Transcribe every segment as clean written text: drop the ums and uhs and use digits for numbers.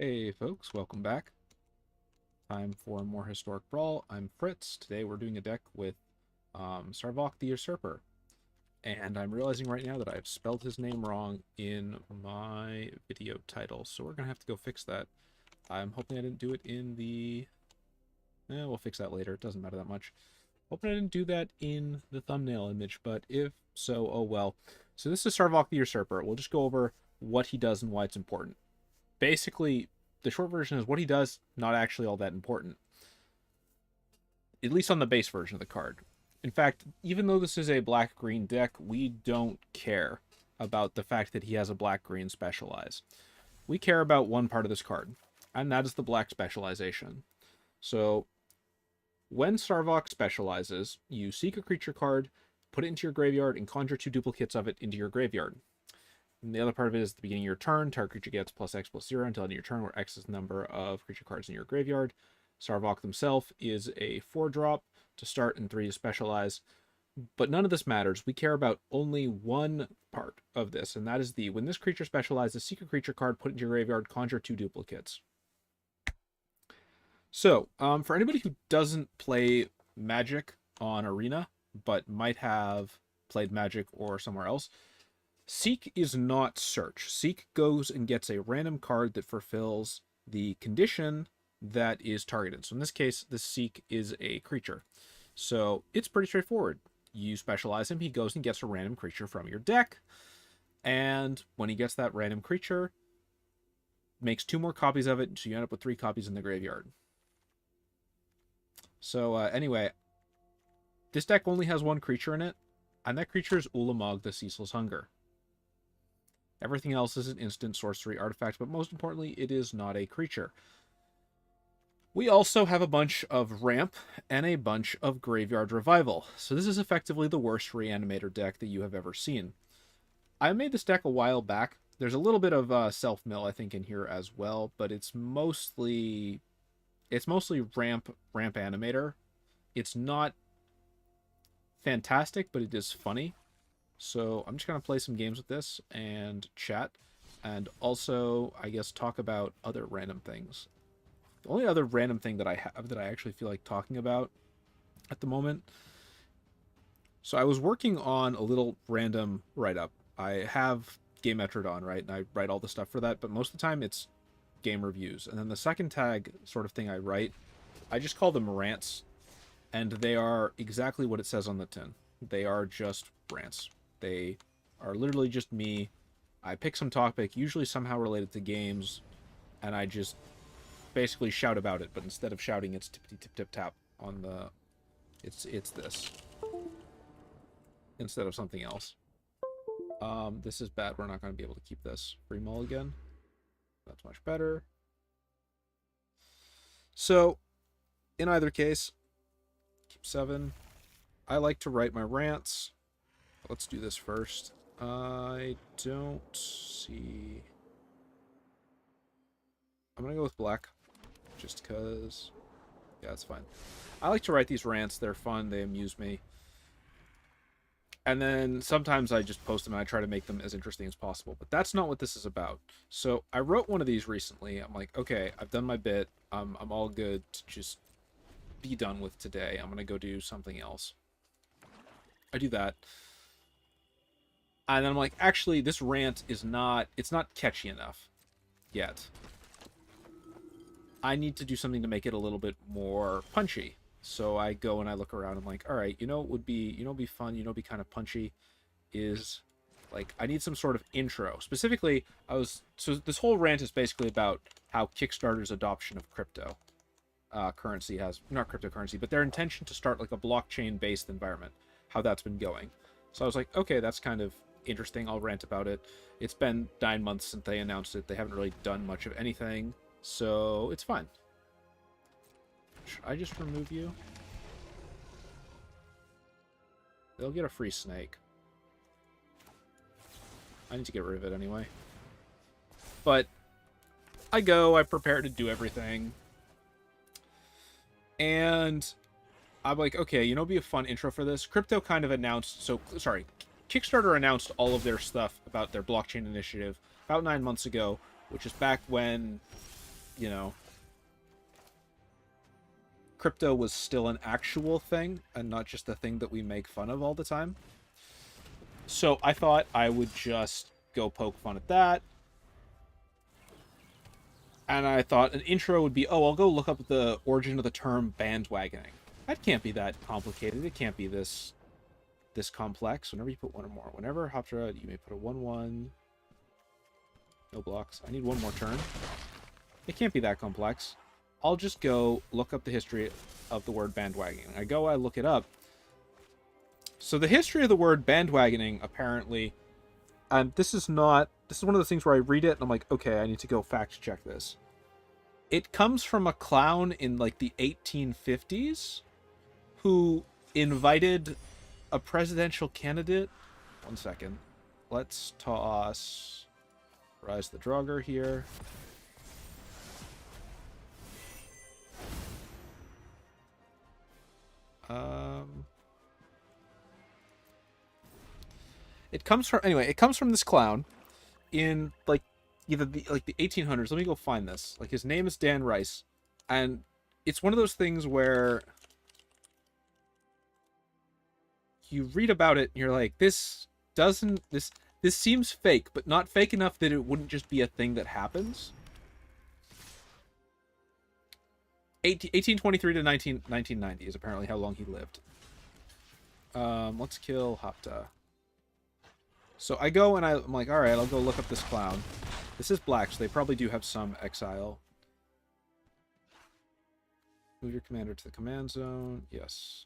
Hey folks, welcome back. Time for more Historic Brawl. I'm Fritz. Today we're doing a deck with Sarevok the Usurper. And I'm realizing right now that I've spelled his name wrong in my video title, so we're going to have to go fix that. I'm hoping I didn't do it in the... we'll fix that later. It doesn't matter that much. Hoping I didn't do that in the thumbnail image, but if so, oh well. So this is Sarevok the Usurper. We'll just go over what he does and why it's important. Basically, the short version is what he does, not actually all that important. At least on the base version of the card. In fact, even though this is a black-green deck, we don't care about the fact that he has a black-green specialize. We care about one part of this card, and that is the black specialization. So, when Sarevok specializes, you seek a creature card, put it into your graveyard, and conjure 2 duplicates of it into your graveyard. And the other part of it is at the beginning of your turn, target creature gets +X/+0 until the end of your turn, where X is the number of creature cards in your graveyard. Sarevok himself is a 4-drop to start and 3 to specialize. But none of this matters. We care about only one part of this, and that is when this creature specializes, seek a creature card, put it into your graveyard, conjure 2 duplicates. So, for anybody who doesn't play Magic on Arena, but might have played Magic or somewhere else, Seek is not search. Seek goes and gets a random card that fulfills the condition that is targeted. So in this case, the Seek is a creature. So it's pretty straightforward. You specialize him, he goes and gets a random creature from your deck. And when he gets that random creature, makes 2 more copies of it, so you end up with 3 copies in the graveyard. So anyway, this deck only has 1 creature in it, and that creature is Ulamog, the Ceaseless Hunger. Everything else is an instant sorcery artifact, but most importantly, it is not a creature. We also have a bunch of ramp and a bunch of graveyard revival. So this is effectively the worst reanimator deck that you have ever seen. I made this deck a while back. There's a little bit of self-mill, I think, in here as well, but it's mostly ramp animator. It's not fantastic, but it is funny. So I'm just going to play some games with this and chat, and also, I guess, talk about other random things. The only other random thing that I have that I actually feel like talking about at the moment. So I was working on a little random write-up. I have Game Metrodon, right? And I write all the stuff for that, but most of the time it's game reviews. And then the second tag sort of thing I write, I just call them rants, and they are exactly what it says on the tin. They are just rants. They are literally just me. I pick some topic, usually somehow related to games, and I just basically shout about it, but instead of shouting, it's tip-tip-tip-tap on the... It's this. Instead of something else. This is bad. We're not going to be able to keep this. Free mulligan. That's much better. So, in either case, keep 7. I like to write my rants. Let's do this first. I don't see... I'm going to go with black. Just because... Yeah, it's fine. I like to write these rants. They're fun. They amuse me. And then sometimes I just post them and I try to make them as interesting as possible. But that's not what this is about. So I wrote one of these recently. I'm like, okay, I've done my bit. I'm all good to just be done with today. I'm going to go do something else. I do that. And then I'm like, actually, this rant is not... It's not catchy enough yet. I need to do something to make it a little bit more punchy. So I go and I look around and I'm like, all right, you know what would be fun, be kind of punchy is, like, I need some sort of intro. Specifically, so this whole rant is basically about how Kickstarter's adoption of crypto currency has, not cryptocurrency, but their intention to start like a blockchain-based environment, how that's been going. So I was like, okay, that's kind of interesting. I'll rant about it. It's been 9 months since they announced it. They haven't really done much of anything, so it's fine. Should I just remove you? They'll get a free snake. I need to get rid of it anyway. But I prepare to do everything. And I'm like, okay, it'd be a fun intro for this. Crypto kind of announced, Kickstarter announced all of their stuff about their blockchain initiative about 9 months ago, which is back when you know, crypto was still an actual thing and not just a thing that we make fun of all the time. So I thought I would just go poke fun at that. And I thought an intro would be, oh, I'll go look up the origin of the term bandwagoning. That can't be that complicated. It can't be this complex. Whenever you put one or more. Whenever Hoptra, you may put a 1/1. No blocks. I need one more turn. It can't be that complex. I'll just go look up the history of the word bandwagoning. I look it up. So the history of the word bandwagoning, apparently, and this is one of the things where I read it and I'm like, okay, I need to go fact check this. It comes from a clown in like the 1850s who invited a presidential candidate. One second. Let's toss Rise the Draugr here. It comes from this clown in like either the 1800s. Let me go find this. Like, his name is Dan Rice, and it's one of those things where you read about it and you're like, this seems fake, but not fake enough that it wouldn't just be a thing that happens. 1823 to 1990 is apparently how long he lived. Let's kill Hopta. So I go and I'm like, alright, I'll go look up this clown. This is black, so they probably do have some exile. Move your commander to the command zone. Yes.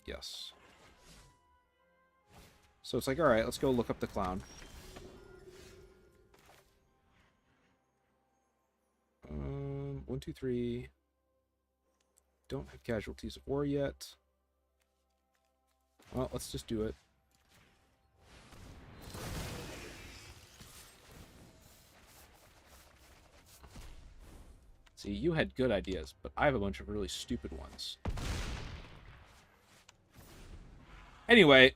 Yes. So it's like, alright, let's go look up the clown. 1, 2, 3. Don't have casualties of war yet. Well, let's just do it. See, you had good ideas, but I have a bunch of really stupid ones. Anyway,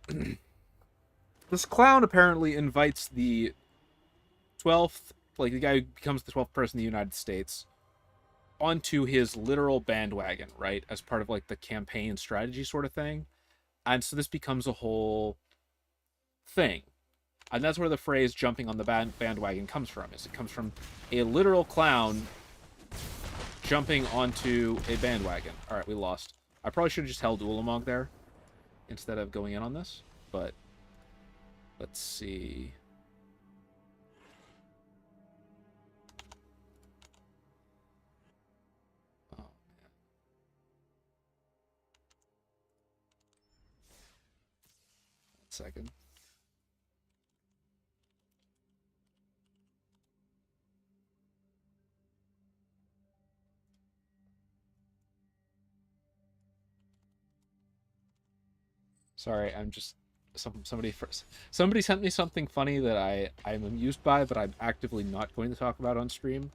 this clown apparently invites the 12th, like the guy who becomes the 12th person in the United States, onto his literal bandwagon, right? As part of like the campaign strategy sort of thing. And so this becomes a whole thing. And that's where the phrase jumping on the bandwagon comes from. It comes from a literal clown jumping onto a bandwagon. Alright, we lost. I probably should have just held Ulamog there instead of going in on this, but let's see. Oh, man. 1 second. Sorry, I'm just somebody sent me something funny that I'm amused by, but I'm actively not going to talk about on stream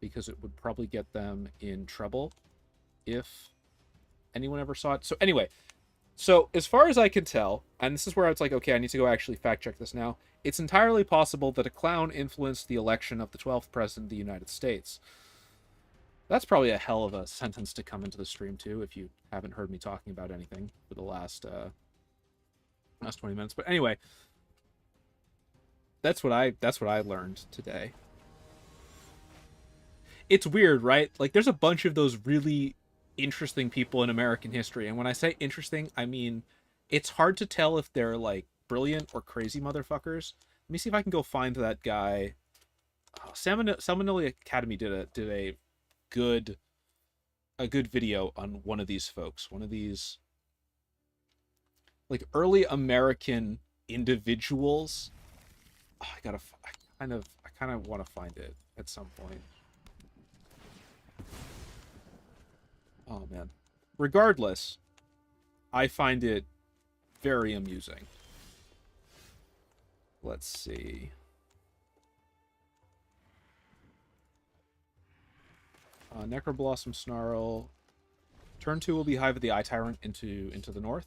because it would probably get them in trouble if anyone ever saw it. So anyway, so as far as I can tell, and this is where it's like, okay, I need to go actually fact check this now. It's entirely possible that a clown influenced the election of the 12th president of the United States. That's probably a hell of a sentence to come into the stream too, if you haven't heard me talking about anything for the last 20 minutes. But anyway, that's what I learned today. It's weird, right? Like, there's a bunch of those really interesting people in American history, and when I say interesting, I mean it's hard to tell if they're like brilliant or crazy motherfuckers. Let me see if I can go find that guy. Salmonelli Academy did a good video on one of these folks, one of these like early American individuals. Oh, I kind of want to find it at some point. Oh man. Regardless, I find it very amusing. Let's see. Necroblossom Snarl. Turn 2 will be Hive of the Eye Tyrant into the north.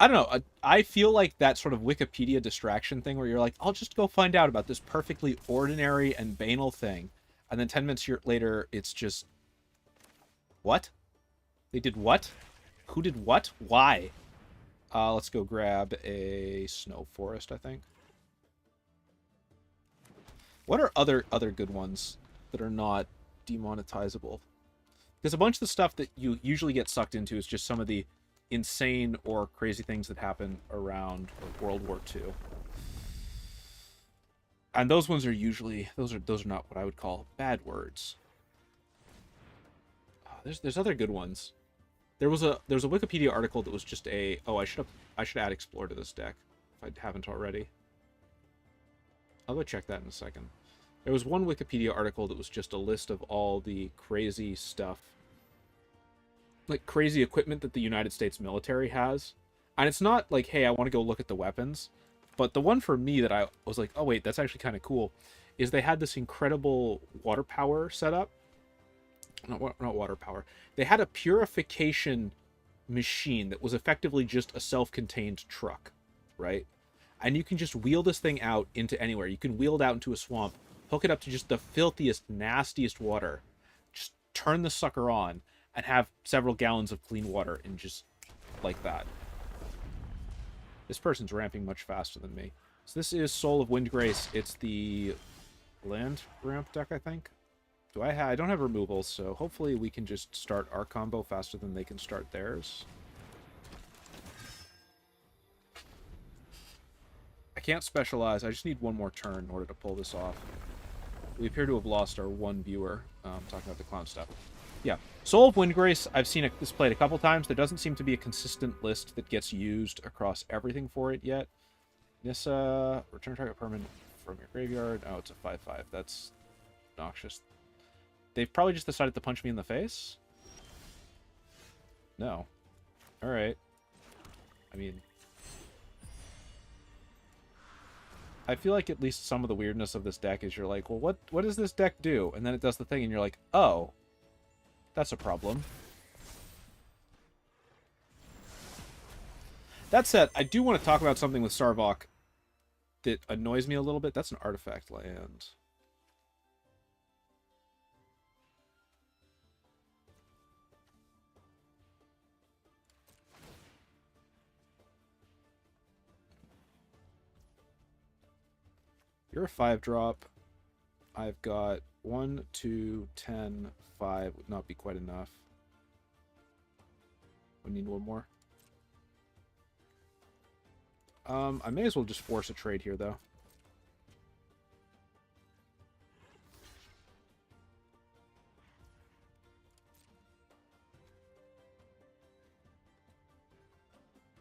I don't know. I feel like that sort of Wikipedia distraction thing where you're like, I'll just go find out about this perfectly ordinary and banal thing. And then 10 minutes later, it's just... What? They did what? Who did what? Why? Let's go grab a snow forest, I think. What are other good ones that are not demonetizable? Because a bunch of the stuff that you usually get sucked into is just some of the insane or crazy things that happen around World War II. And those ones are usually those are not what I would call bad words. There's other good ones. There was a Wikipedia article that was just a I should add Explore to this deck if I haven't already. I'll go check that in a second. There was one Wikipedia article that was just a list of all the crazy stuff, like crazy equipment that the United States military has. And it's not like, hey, I want to go look at the weapons. But the one for me that I was like, oh wait, that's actually kind of cool, is they had this incredible water power setup. Not water power. They had a purification machine that was effectively just a self-contained truck, right? And you can just wheel this thing out into anywhere. You can wheel it out into a swamp, hook it up to just the filthiest, nastiest water, just turn the sucker on, and have several gallons of clean water in just like that. This person's ramping much faster than me. So this is Soul of Windgrace. It's the land ramp deck, I think. I don't have removals, so hopefully we can just start our combo faster than they can start theirs. I can't specialize. I just need one more turn in order to pull this off. We appear to have lost our one viewer. Talking about the clown stuff. Yeah. Soul of Windgrace, I've seen this played a couple times. There doesn't seem to be a consistent list that gets used across everything for it yet. Nissa, return target permanent from your graveyard. Oh, it's a 5/5. That's obnoxious. They've probably just decided to punch me in the face? No. Alright. I mean... I feel like at least some of the weirdness of this deck is you're like, well, what does this deck do? And then it does the thing and you're like, oh, that's a problem. That said, I do want to talk about something with Sarevok that annoys me a little bit. That's an artifact land. You're a 5-drop. I've got 1, 2, 10, 5. Would not be quite enough. We need one more. I may as well just force a trade here, though.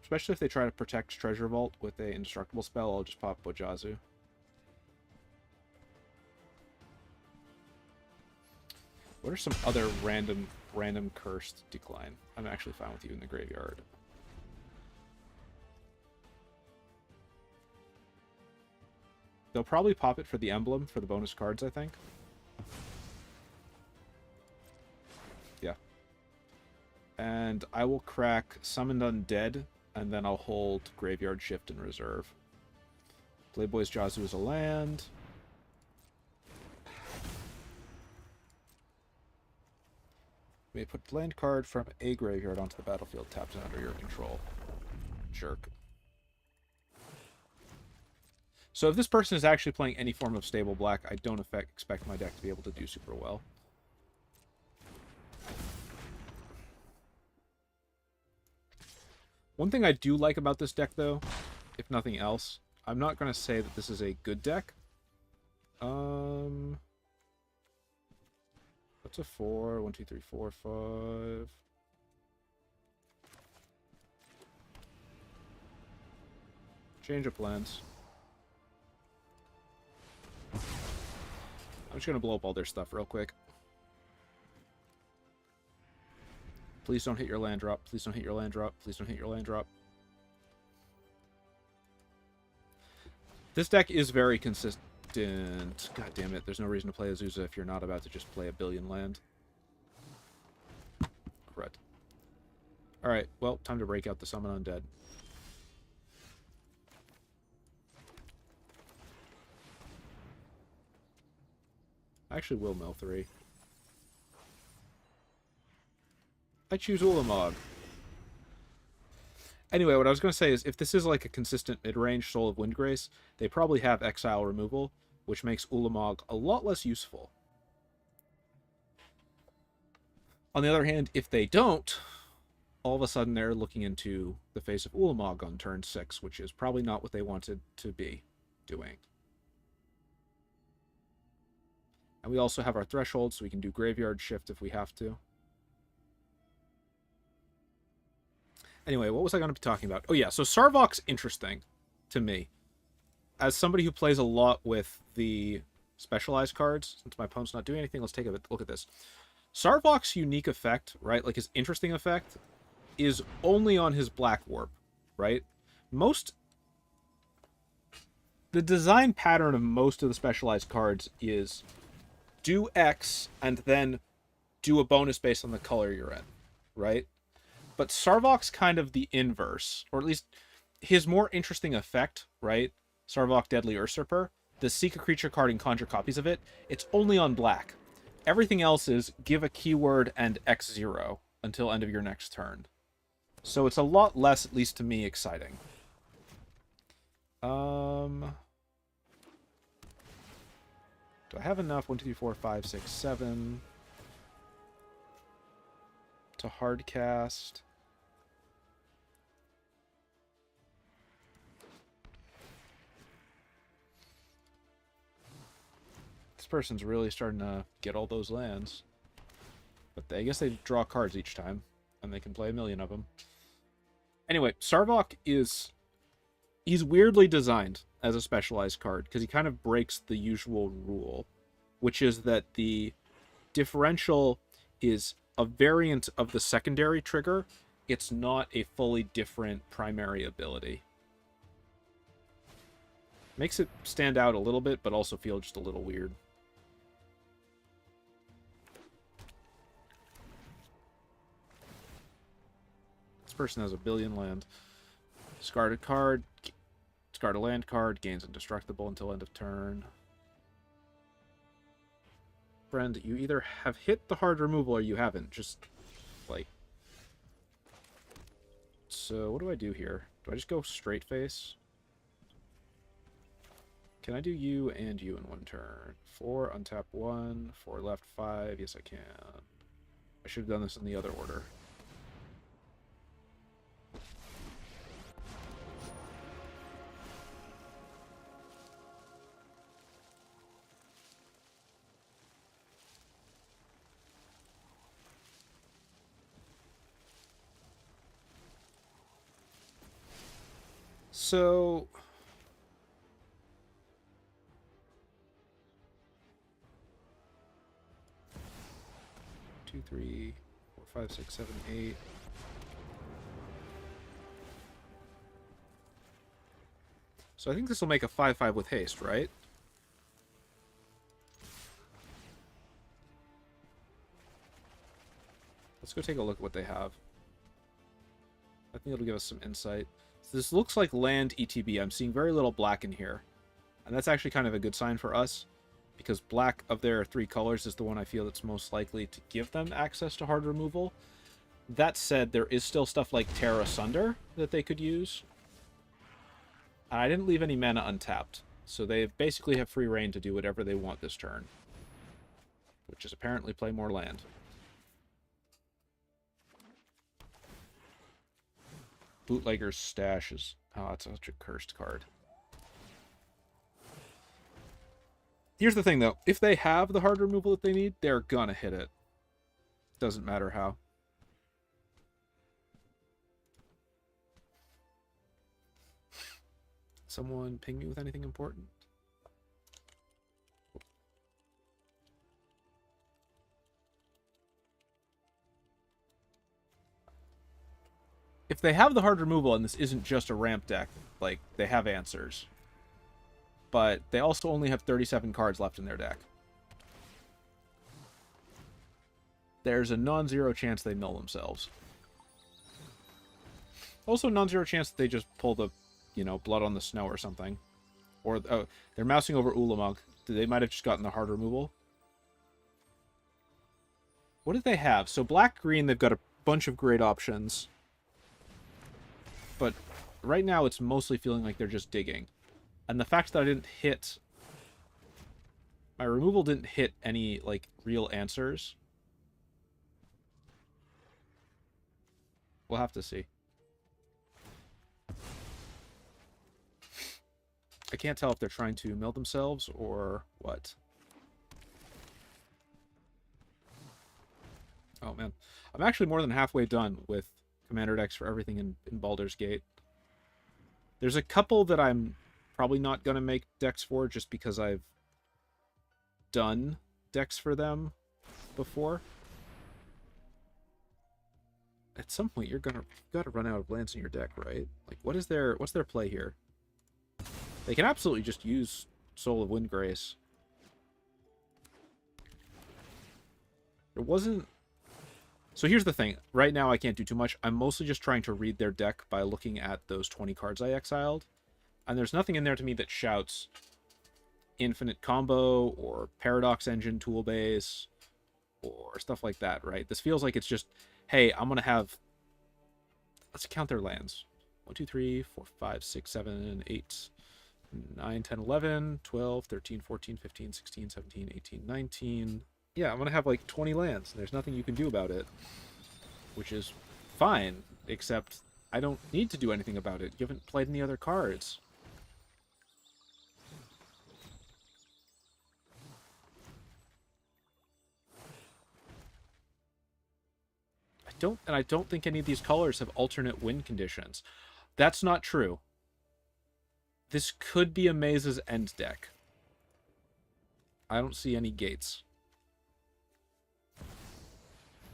Especially if they try to protect Treasure Vault with a indestructible spell, I'll just pop Bojazu. What are some other random cursed decline? I'm actually fine with you in the graveyard. They'll probably pop it for the emblem, for the bonus cards, I think. Yeah. And I will crack Summon Undead, and then I'll hold Graveyard Shift in reserve. Playboy's Jazu is a land. You may put land card from a graveyard onto the battlefield, tapped and under your control. Jerk. So if this person is actually playing any form of stable black, I don't expect my deck to be able to do super well. One thing I do like about this deck, though, if nothing else, I'm not going to say that this is a good deck. That's a 4. 1, 2, 3, 4, 5. Change of plans. I'm just going to blow up all their stuff real quick. Please don't hit your land drop. Please don't hit your land drop. Please don't hit your land drop. This deck is very consistent. God damn it. There's no reason to play Azusa if you're not about to just play a billion land. Crud. Alright, well, time to break out the Summon Undead. I actually will mill 3. I choose Ulamog. Anyway, what I was going to say is, if this is like a consistent mid-range Soul of Windgrace, they probably have Exile removal, which makes Ulamog a lot less useful. On the other hand, if they don't, all of a sudden they're looking into the face of Ulamog on turn 6, which is probably not what they wanted to be doing. And we also have our Threshold, so we can do Graveyard Shift if we have to. Anyway, what was I going to be talking about? Oh yeah, so Sarevok's interesting to me. As somebody who plays a lot with the specialized cards, since my opponent's not doing anything, let's take a look at this. Sarevok's unique effect, right, like his interesting effect, is only on his Black Warp, right? The design pattern of most of the specialized cards is do X and then do a bonus based on the color you're in, right? But Sarevok's kind of the inverse, or at least his more interesting effect, right? Sarevok Deadly Usurper, the seek a creature card and conjure copies of it, it's only on black. Everything else is give a keyword and X0 until end of your next turn. So it's a lot less, at least to me, exciting. Do I have enough? 1, 2, 3, 4, 5, 6, 7 to hard cast. This person's really starting to get all those lands. But I guess they draw cards each time, and they can play a million of them. Anyway, Sarevok is... he's weirdly designed as a specialized card, because he kind of breaks the usual rule, which is that the differential is a variant of the secondary trigger. It's not a fully different primary ability. Makes it stand out a little bit, but also feel just a little weird. This person has a billion land. Discard a card. Discard a land card. Gains indestructible until end of turn. Friend, you either have hit the hard removal or you haven't. Just, like... So, what do I do here? Do I just go straight face? Can I do you and you in one turn? 4, untap 1, 4 left, 5. Yes, I can. I should have done this in the other order. So... 2, 3, 4, 5, 6, 7, 8. So I think this will make a 5/5 with haste, right? Let's go take a look at what they have. I think it'll give us some insight. So this looks like land ETB. I'm seeing very little black in here. And that's actually kind of a good sign for us, because black of their 3 colors is the one I feel that's most likely to give them access to hard removal. That said, there is still stuff like Terra Asunder that they could use. And I didn't leave any mana untapped, so they basically have free reign to do whatever they want this turn. Which is apparently play more land. Bootlegger's Stash is... oh, it's such a cursed card. Here's the thing, though. If they have the hard removal that they need, they're gonna hit it. Doesn't matter how. Someone ping me with anything important? If they have the hard removal and this isn't just a ramp deck, like, they have answers. But they also only have 37 cards left in their deck. There's a non-zero chance they mill themselves. Also non-zero chance that they just pull the, you know, Blood on the Snow or something. Or, oh, they're mousing over Ulamog. They might have just gotten the hard removal. What do they have? So black-green, they've got a bunch of great options. But right now, it's mostly feeling like they're just digging. And the fact that I didn't hit... My removal didn't hit any, like, real answers. We'll have to see. I can't tell if they're trying to mill themselves or what. Oh, man. I'm actually more than halfway done with Commander decks for everything in Baldur's Gate. There's a couple that I'm probably not going to make decks for just because I've done decks for them before. At some point, you've got to run out of lands in your deck, right? Like, what's their play here? They can absolutely just use Soul of Windgrace. There wasn't... So here's the thing. Right now, I can't do too much. I'm mostly just trying to read their deck by looking at those 20 cards I exiled. And there's nothing in there to me that shouts Infinite Combo or Paradox Engine Toolbase or stuff like that, right? This feels like it's just, hey, I'm going to have... Let's count their lands. 1, 2, 3, 4, 5, 6, 7, 8, 9, 10, 11, 12, 13, 14, 15, 16, 17, 18, 19... Yeah, I'm going to have like 20 lands, and there's nothing you can do about it. Which is fine, except I don't need to do anything about it. You haven't played any other cards. I don't think any of these colors have alternate win conditions. That's not true. This could be a Maze's End deck. I don't see any gates.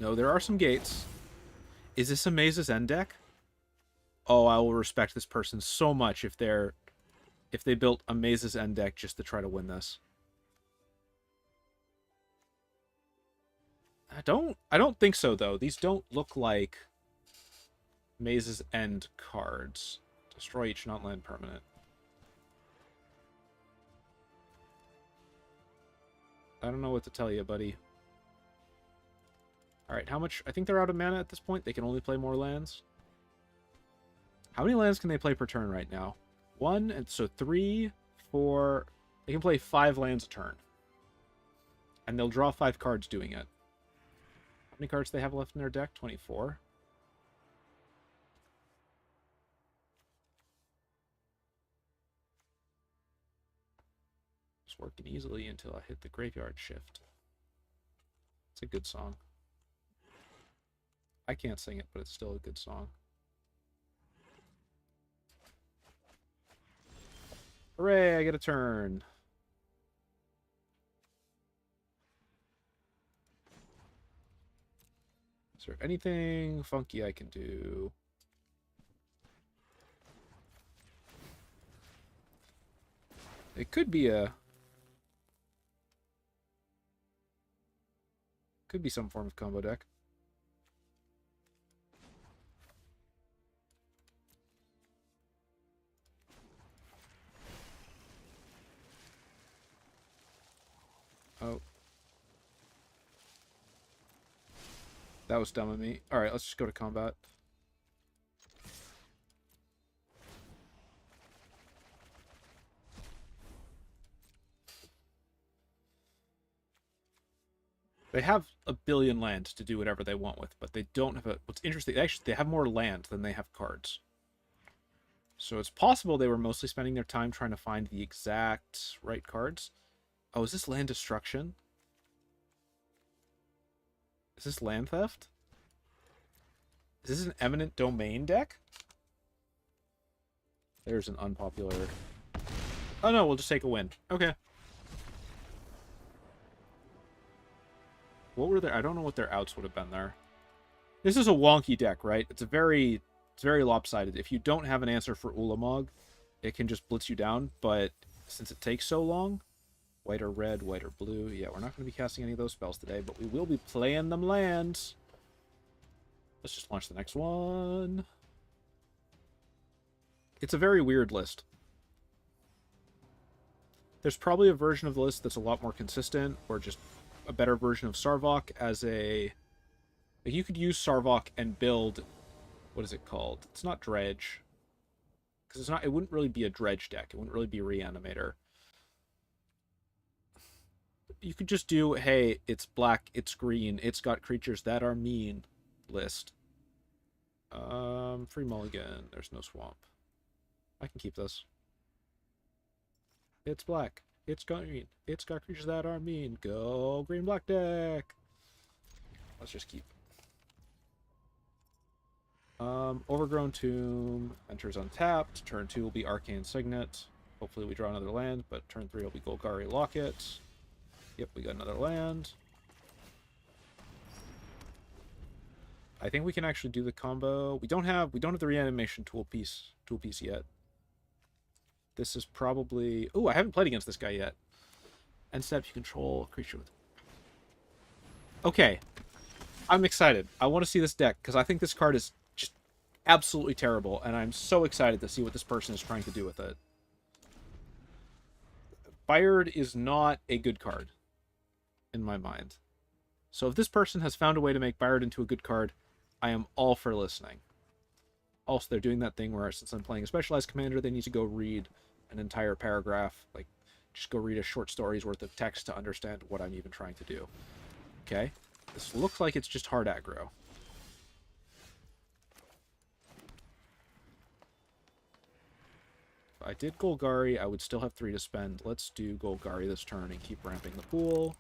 No, there are some gates. Is this a Maze's End deck? Oh, I will respect this person so much if they built a Maze's End deck just to try to win this. I don't think so, though. These don't look like Maze's End cards. Destroy each non-land permanent. I don't know what to tell you, buddy. Alright, how much? I think they're out of mana at this point. They can only play more lands. How many lands can they play per turn right now? 1, and so 3, 4... They can play 5 lands a turn. And they'll draw 5 cards doing it. How many cards do they have left in their deck? 24. It's working easily until I hit the graveyard shift. It's a good song. I can't sing it, but it's still a good song. Hooray, I get a turn. Is there anything funky I can do? It could be some form of combo deck. Oh. That was dumb of me. Alright, let's just go to combat. They have a billion land to do whatever they want with, but they don't have a... What's interesting, actually, they have more land than they have cards. So it's possible they were mostly spending their time trying to find the exact right cards. Oh, is this land destruction? Is this land theft? Is this an eminent domain deck? There's an unpopular... Oh no, we'll just take a win. Okay. What were their... I don't know what their outs would have been there. This is a wonky deck, right? It's very lopsided. If you don't have an answer for Ulamog, it can just blitz you down, but since it takes so long... White or red, white or blue. Yeah, we're not going to be casting any of those spells today, but we will be playing them lands. Let's just launch the next one. It's a very weird list. There's probably a version of the list that's a lot more consistent, or just a better version of Sarevok as a Like, you could use Sarevok and build... What is it called? It's not Dredge. Because it's not... It wouldn't really be a Dredge deck. It wouldn't really be Reanimator. You could just do, hey, it's black, it's green, it's got creatures that are mean list. Free mulligan. There's no swamp. I can keep this. It's black. It's green. It's got creatures that are mean. Go green-black deck. Let's just keep. Overgrown Tomb enters untapped. Turn 2 will be Arcane Signet. Hopefully we draw another land, but turn 3 will be Golgari Locket. Yep, we got another land. I think we can actually do the combo. We don't have the reanimation tool piece yet. This is probably... Oh, I haven't played against this guy yet. End step, you control a creature with... Okay. I'm excited. I want to see this deck, because I think this card is just absolutely terrible, and I'm so excited to see what this person is trying to do with it. Bayard is not a good card, in my mind. So if this person has found a way to make Bayard into a good card, I am all for listening. Also, they're doing that thing where, since I'm playing a specialized commander, they need to go read an entire paragraph. Like, just go read a short story's worth of text to understand what I'm even trying to do. Okay? This looks like it's just hard aggro. If I did Golgari, I would still have 3 to spend. Let's do Golgari this turn and keep ramping the pool.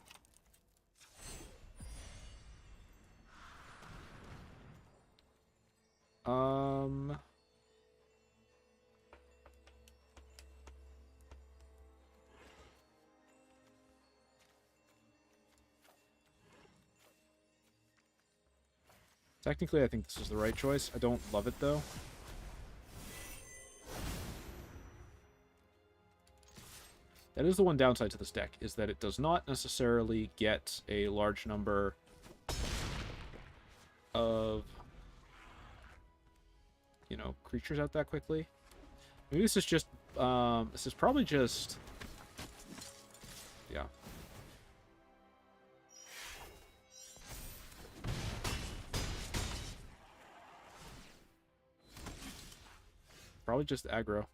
Technically, I think this is the right choice. I don't love it, though. That is the one downside to this deck, is that it does not necessarily get a large number of, you know, creatures out that quickly. Maybe this is just, this is probably just, yeah. Probably just aggro.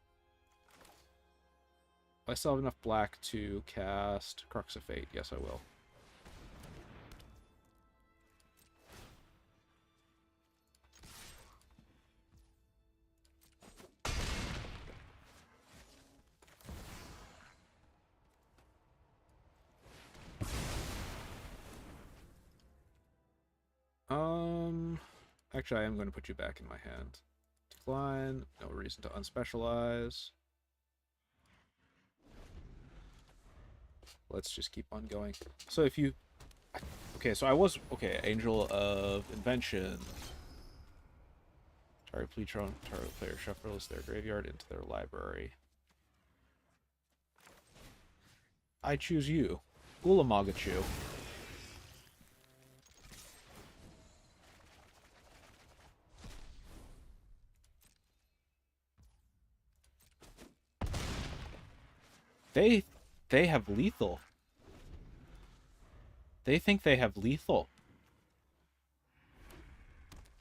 I still have enough black to cast Crux of Fate. Yes, I will. Actually, I am going to put you back in my hand. Decline. No reason to unspecialize. Let's just keep on going. So if you... Okay, so I was... Okay, Angel of Invention. Target player shuffles their graveyard into their library. I choose you. Ulamog-a-Chew. They have lethal. They think they have lethal.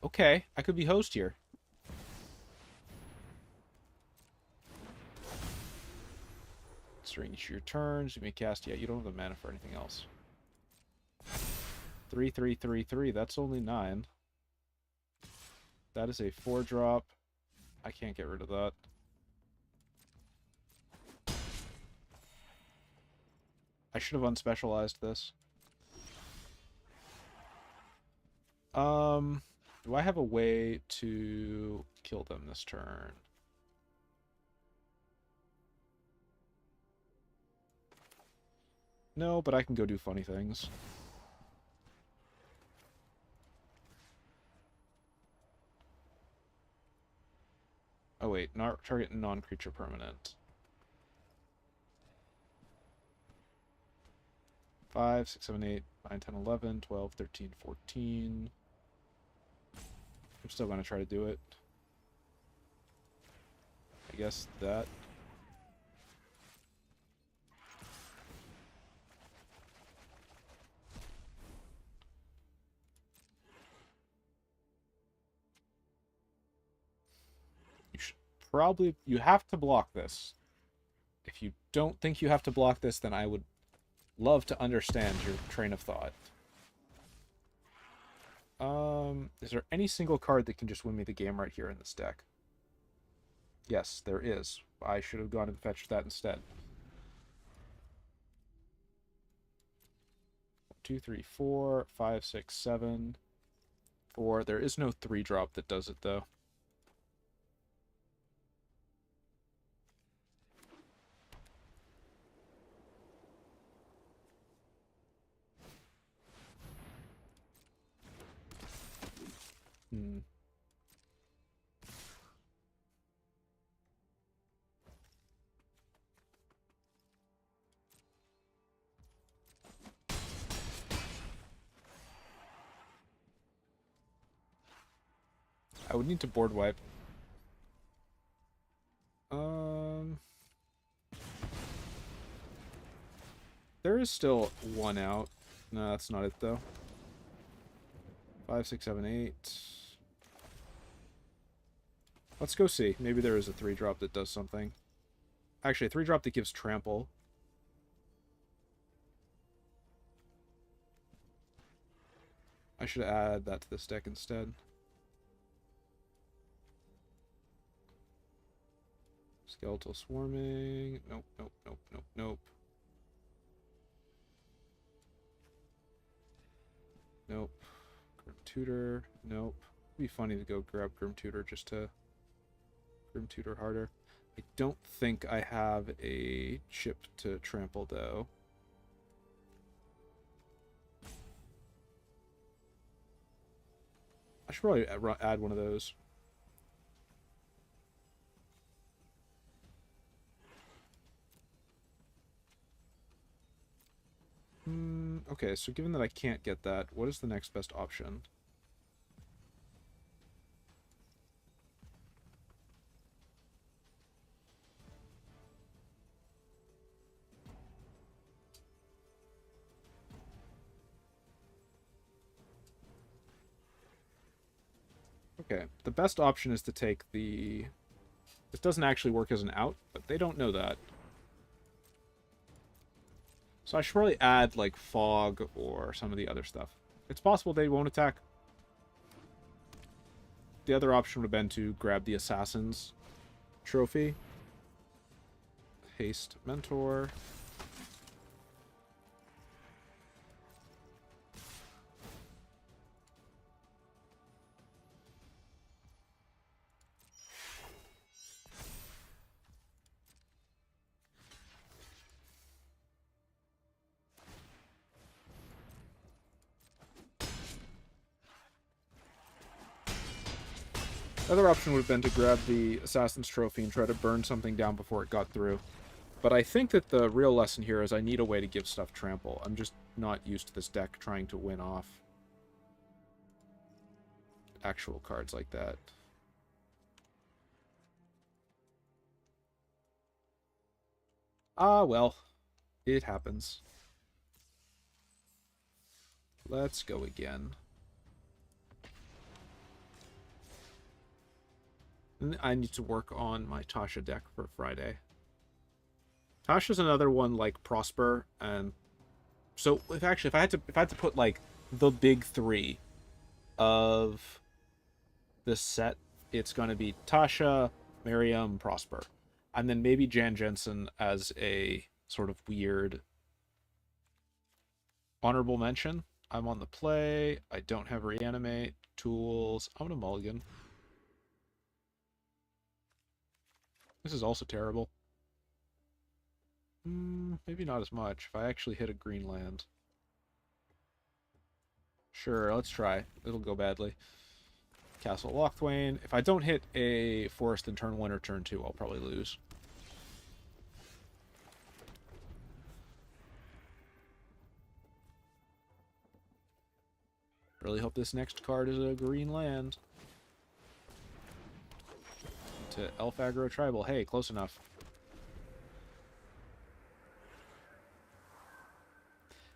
Okay, I could be host here. During each of your turns, you may cast... Yeah, you don't have the mana for anything else. 3/3/3/3. That's only 9. That is a 4-drop. I can't get rid of that. I should have unspecialized this. Do I have a way to kill them this turn? No, but I can go do funny things. Oh wait, not target non-creature permanent. 5, 6, 7, 8, 9, 10, 11, 12, 13, 14. I'm still going to try to do it. I guess that. probably... You have to block this. If you don't think you have to block this, then I would love to understand your train of thought. Is there any single card that can just win me the game right here in this deck? Yes, there is. I should have gone and fetched that instead. 2, 3, 4, 5, 6, 7, 4. There is no 3-drop that does it, though. I would need to board wipe. There is still one out. No, that's not it, though. 5, 6, 7, 8. Let's go see. Maybe there is a 3-drop that does something. Actually, a 3-drop that gives trample. I should add that to this deck instead. Skeletal Swarming. Nope, nope, nope, nope, nope. Nope. Grim Tutor. Nope. It'd be funny to go grab Grim Tutor just to Grim Tutor harder. I don't think I have a chip to trample, though. I should probably add one of those. Okay, so given that I can't get that, what is the next best option? Okay, the best option is to take the... This doesn't actually work as an out, but they don't know that. So I should probably add, like, Fog or some of the other stuff. It's possible they won't attack. The other option would have been to grab the Assassin's trophy. Haste Mentor. The other option would have been to grab the Assassin's Trophy and try to burn something down before it got through. But I think that the real lesson here is I need a way to give stuff trample. I'm just not used to this deck trying to win off actual cards like that. Ah, well. It happens. Let's go again. I need to work on my Tasha deck for Friday. Tasha's another one like Prosper, and so if I had to put like the big three of this set, it's gonna be Tasha, Miriam, Prosper, and then maybe Jan Jensen as a sort of weird honorable mention. I'm on the play. I don't have reanimate tools. I'm gonna mulligan. This is also terrible. Maybe not as much if I actually hit a green land. Sure, let's try. It'll go badly. Castle Lochthwain. If I don't hit a forest in turn 1 or turn 2, I'll probably lose. Really hope this next card is a green land. To Elf Aggro Tribal. Hey, close enough.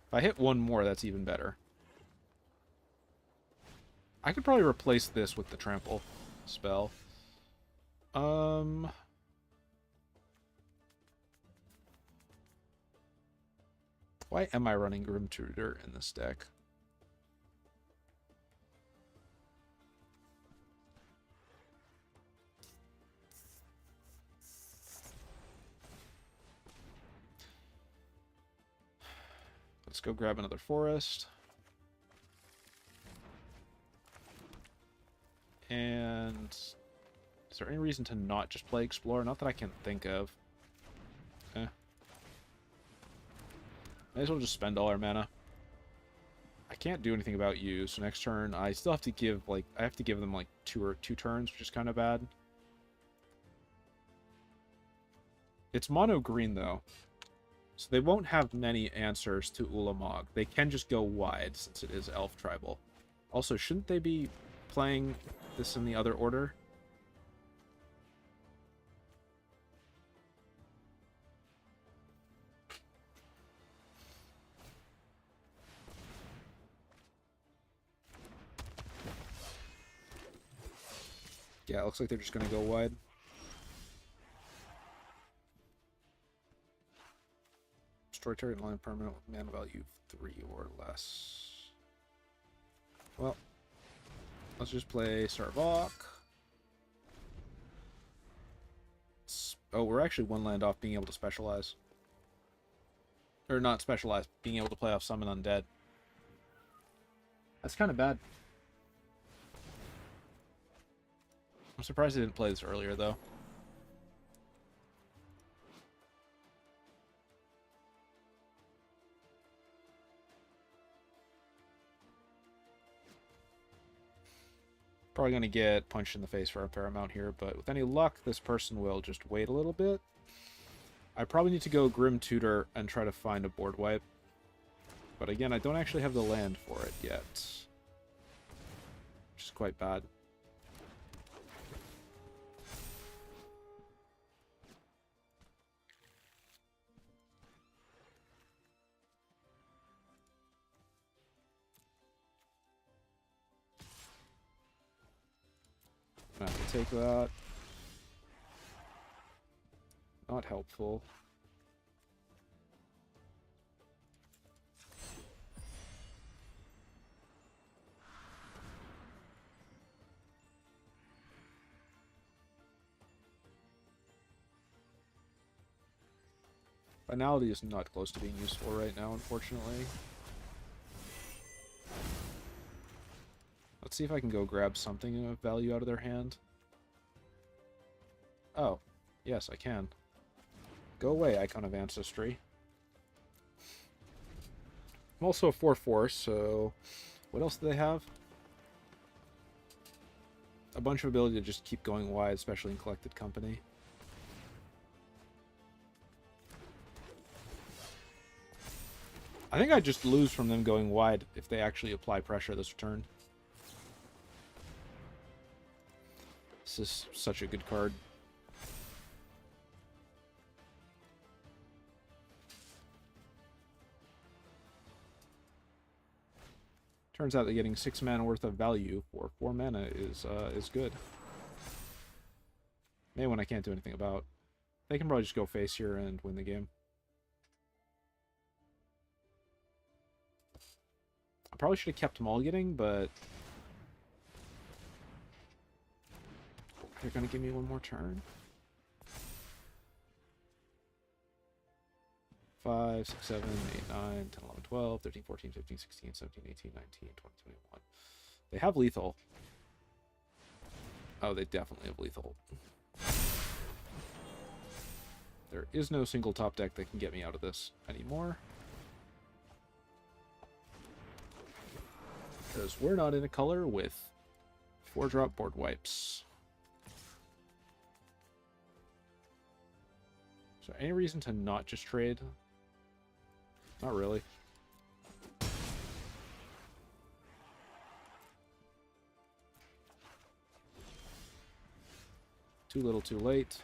If I hit one more, that's even better. I could probably replace this with the Trample spell. Um... Why am I running Grim Tutor in this deck? Let's go grab another forest. And is there any reason to not just play Explore? Not that I can think of. May as well just spend all our mana. I can't do anything about you, so next turn I still have to give, like, I have to give them, like, two turns, which is kind of bad. It's mono green, though, so they won't have many answers to Ulamog. They can just go wide, since it is Elf Tribal. Also, shouldn't they be playing this in the other order? Yeah, it looks like they're just going to go wide. Destroy target line permanent with mana value 3 or less. Well, let's just play Sarevok. Oh, we're actually one land off being able to specialize. Or not specialize, being able to play off Summon Undead. That's kind of bad. I'm surprised I didn't play this earlier, though. Probably going to get punched in the face for a fair amount here, but with any luck, this person will just wait a little bit. I probably need to go Grim Tutor and try to find a board wipe. But again, I don't actually have the land for it yet. Which is quite bad. I'm gonna have to take that. Not helpful. Finality is not close to being useful right now, unfortunately. Let's see if I can go grab something of value out of their hand. Oh, yes, I can. Go away, Icon of Ancestry. I'm also a 4/4, so what else do they have? A bunch of ability to just keep going wide, especially in Collected Company. I think I just lose from them going wide if they actually apply pressure this turn. This is such a good card. Turns out that getting 6 mana worth of value for 4 mana is good. Maybe when I can't do anything about. They can probably just go face here and win the game. I probably should have kept mulliganing, but they're going to give me one more turn. 5, 6, 7, 8, 9, 10, 11, 12, 13, 14, 15, 16, 17, 18, 19, 20, 21. They have lethal. Oh, they definitely have lethal. There is no single top deck that can get me out of this anymore. Because we're not in a color with 4-drop board wipes. Is there any reason to not just trade? Not really. Too little, too late.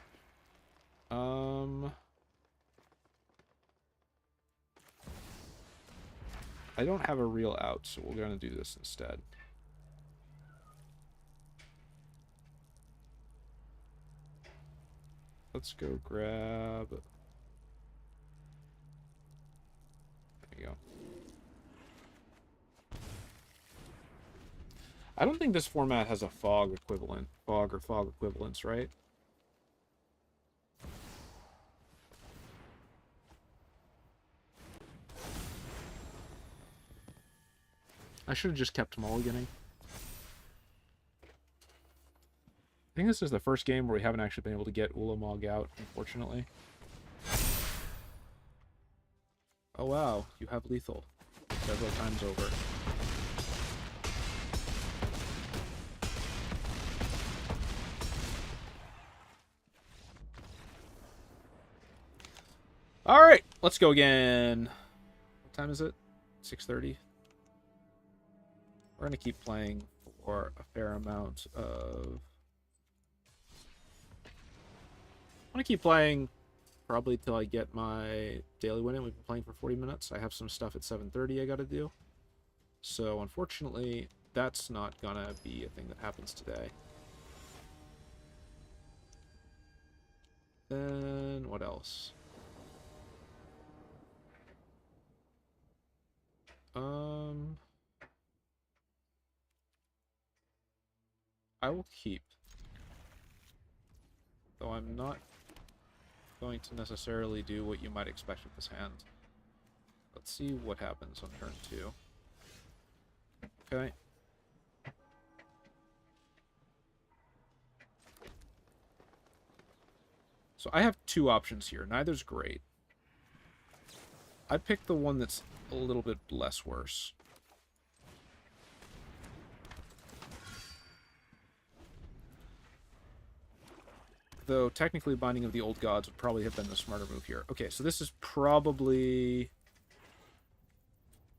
I don't have a real out, so we're going to do this instead. let's go grab... There you go. I don't think this format has a fog equivalent. Fog or fog equivalents, right? I should have just kept mulliganing. I think this is the first game where we haven't actually been able to get Ulamog out, unfortunately. Oh wow, you have lethal several times over. Alright, let's go again. What time is it? 6:30? We're going to keep playing for a fair amount of... I'm going to keep playing probably till I get my daily win in. We've been playing for 40 minutes. I have some stuff at 7:30 I got to do. So, unfortunately, that's not going to be a thing that happens today. Then, what else? I will keep. Though I'm not going to necessarily do what you might expect with this hand. Let's see what happens on turn 2. Okay. So I have two options here. Neither's great. I picked the one that's a little bit less worse. Though, technically, Binding of the Old Gods would probably have been the smarter move here. Okay, so this is probably...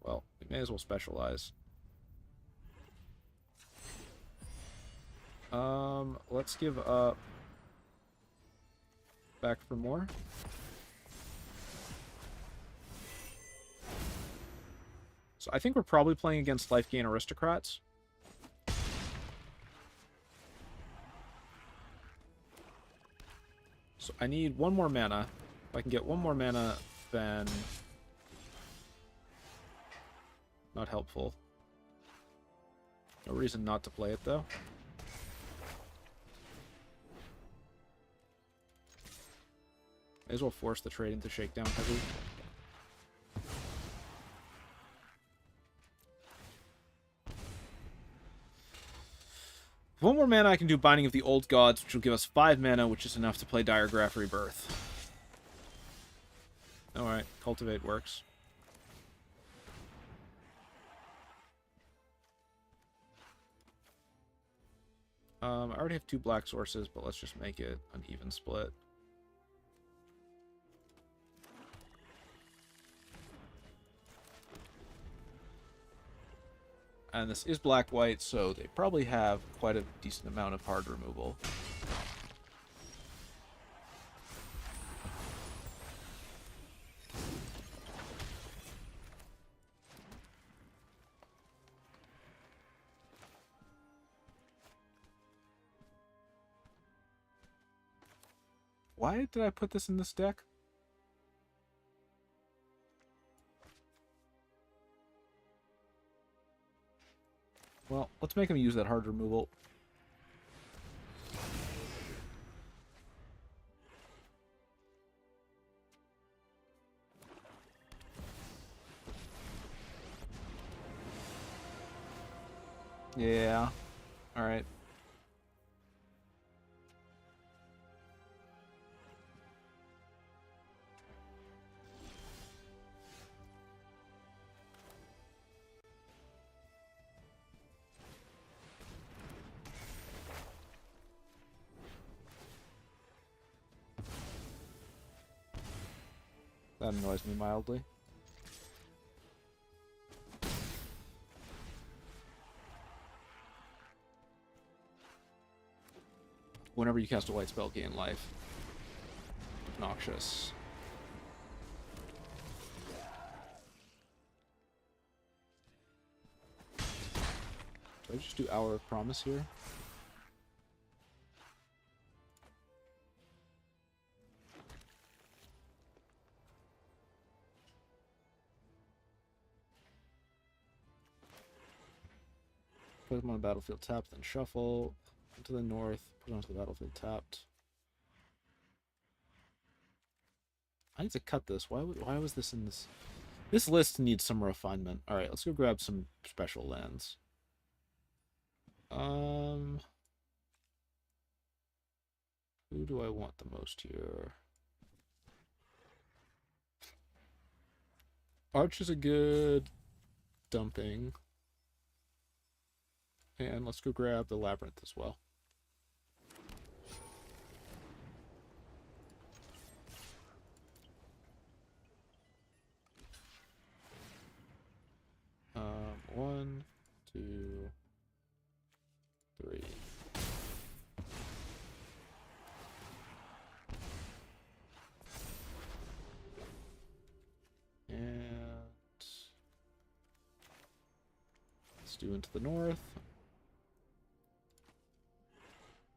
Well, we may as well specialize. Let's give up... Back for more. So I think we're probably playing against life gain aristocrats. So I need one more mana. If I can get one more mana, then... Not helpful. No reason not to play it, though. May as well force the trade into Shakedown Heavy. One more mana, I can do Binding of the Old Gods, which will give us 5 mana, which is enough to play Diregraph Rebirth. Alright, Cultivate works. I already have 2 black sources, but let's just make it an even split. And this is black-white, so they probably have quite a decent amount of hard removal. Why did I put this in this deck? Well, let's make him use that hard removal. Yeah. Alright. That annoys me mildly. Whenever you cast a white spell, gain life. Obnoxious. Do I just do Hour of Promise here? Put them on the battlefield tapped, then shuffle. To the north, put it onto the battlefield tapped. I need to cut this. Why was this in this? This list needs some refinement. All right, let's go grab some special lands. Who do I want the most here? Arch is a good dumping. And let's go grab the Labyrinth as well. One, two, three. And let's do into the north.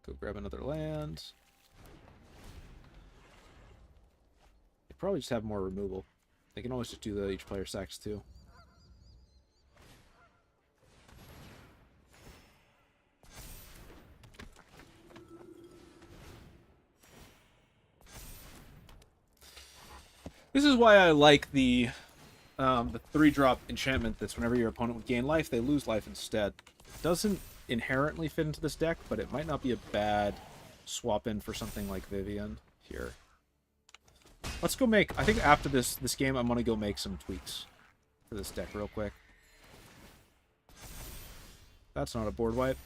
Go grab another land. They probably just have more removal. They can always just do the each player sacks too. This is why I like the 3-drop enchantment that's whenever your opponent would gain life, they lose life instead. It doesn't inherently fit into this deck, but it might not be a bad swap in for something like Vivian here. Let's go make... I think after this game, I'm going to go make some tweaks for this deck real quick. That's not a board wipe.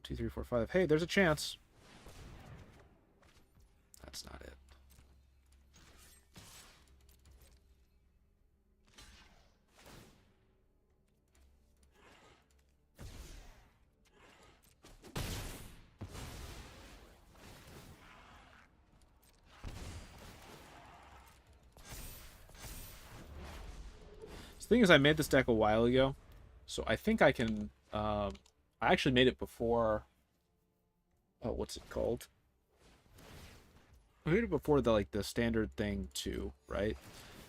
Two, three, four, five. Hey, there's a chance. That's not it. The thing is, I made this deck a while ago, so I think I can... I actually made it before... Oh, what's it called? I made it before the standard thing too, right?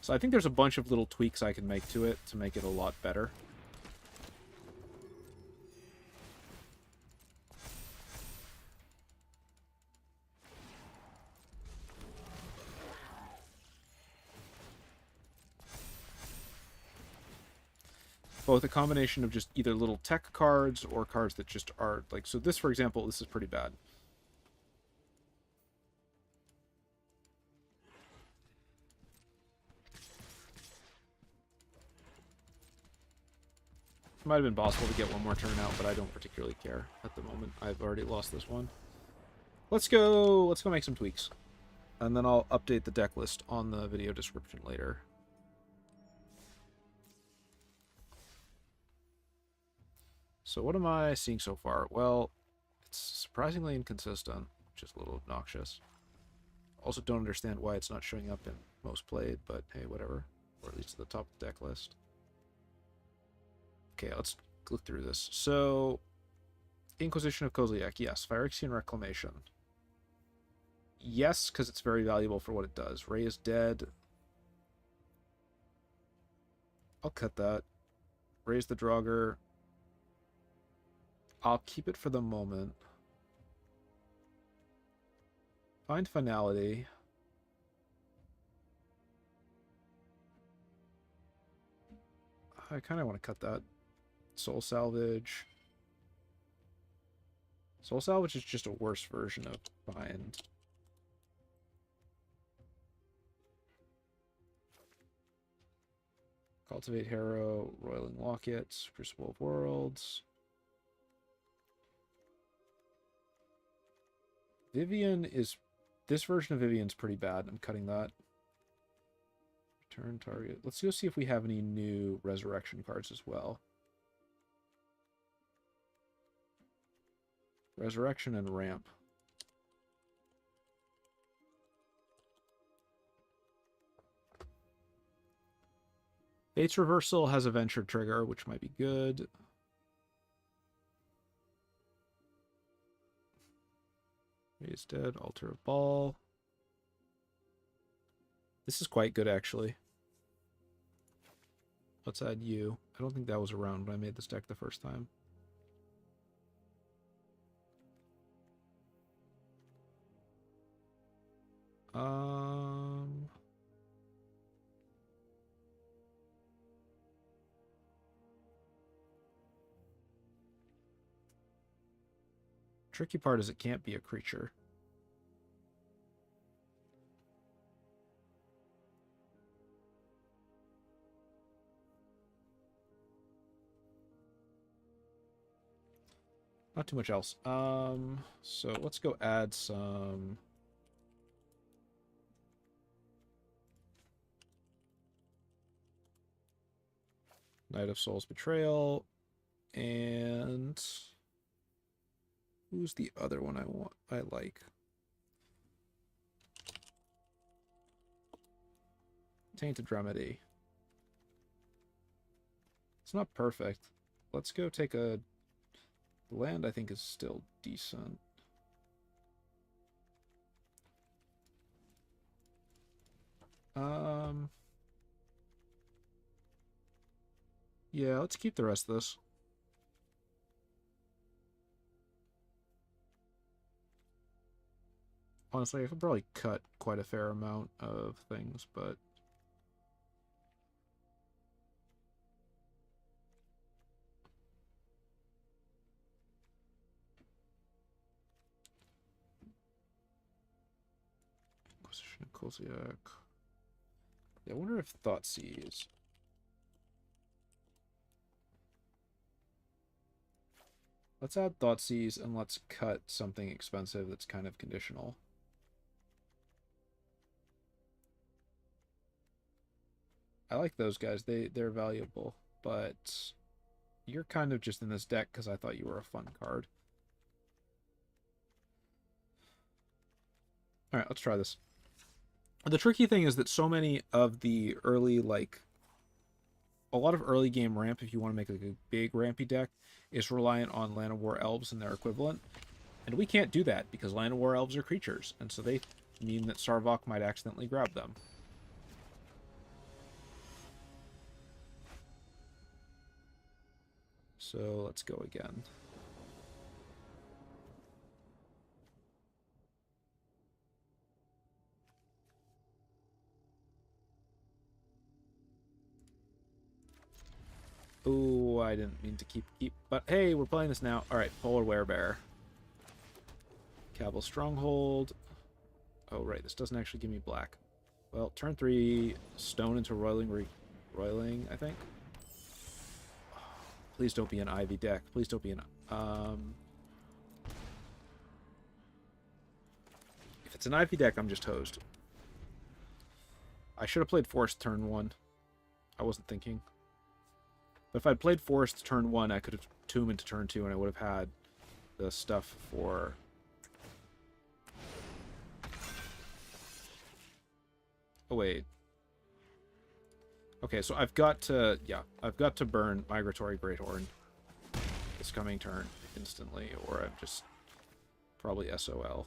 So I think there's a bunch of little tweaks I can make to it to make it a lot better. Both a combination of just either little tech cards or cards that just are like... So this, for example, this is pretty bad. It might have been possible to get one more turn out, but I don't particularly care at the moment. I've already lost this one. Let's go make some tweaks. And then I'll update the deck list on the video description later. So what am I seeing so far? Well, it's surprisingly inconsistent, which is a little obnoxious. Also don't understand why it's not showing up in most played, but hey, whatever. Or at least at the top of the deck list. Okay, let's look through this. So, Inquisition of Kozilek, yes. Phyrexian Reclamation. Yes, because it's very valuable for what it does. Ray is dead. I'll cut that. Raise the Draugr. I'll keep it for the moment. Find Finality. I kind of want to cut that. Soul Salvage. Soul Salvage is just a worse version of Bind. Cultivate Harrow, Roiling Locket, Crucible of Worlds. Vivian is... This version of Vivian's pretty bad. I'm cutting that. Return target. Let's go see if we have any new Resurrection cards as well. Resurrection and Ramp. Fate's Reversal has a Venture trigger, which might be good. He's dead. Altar of Ball. This is quite good, actually. Let's add you. I don't think that was around when I made this deck the first time. Tricky part is it can't be a creature. Not too much else. So let's go add some Knight of Souls Betrayal, and who's the other one I like? Tainted Remedy. It's not perfect. Let's go take a land. I think is still decent. Yeah, let's keep the rest of this. Honestly, I could probably cut quite a fair amount of things, but Inquisition of Kozilek. Yeah, I wonder if Thoughtseize. Let's add Thoughtseize and let's cut something expensive that's kind of conditional. I like those guys. They're valuable, but you're kind of just in this deck because I thought you were a fun card. Alright, let's try this. The tricky thing is that so many of the early, like, a lot of early game ramp, if you want to make like a big rampy deck, is reliant on Land of War Elves and their equivalent. And we can't do that because Land of War Elves are creatures, and so they mean that Sarevok might accidentally grab them. So let's go again. Oh, I didn't mean to keep, but hey, we're playing this now. Alright, Polar Werebear. Cavil Stronghold. Oh, right, this doesn't actually give me black. Well, turn 3, Stone into Roiling, I think. Please don't be an Ivy deck. Please don't be an... If it's an Ivy deck, I'm just hosed. I should have played Forest turn 1. I wasn't thinking. But if I'd played Forest turn 1, I could have Tomb into turn 2, and I would have had the stuff for... Oh, wait. Okay, so I've got to... Yeah, I've got to burn Migratory Greathorn this coming turn instantly, or I'm just probably SOL.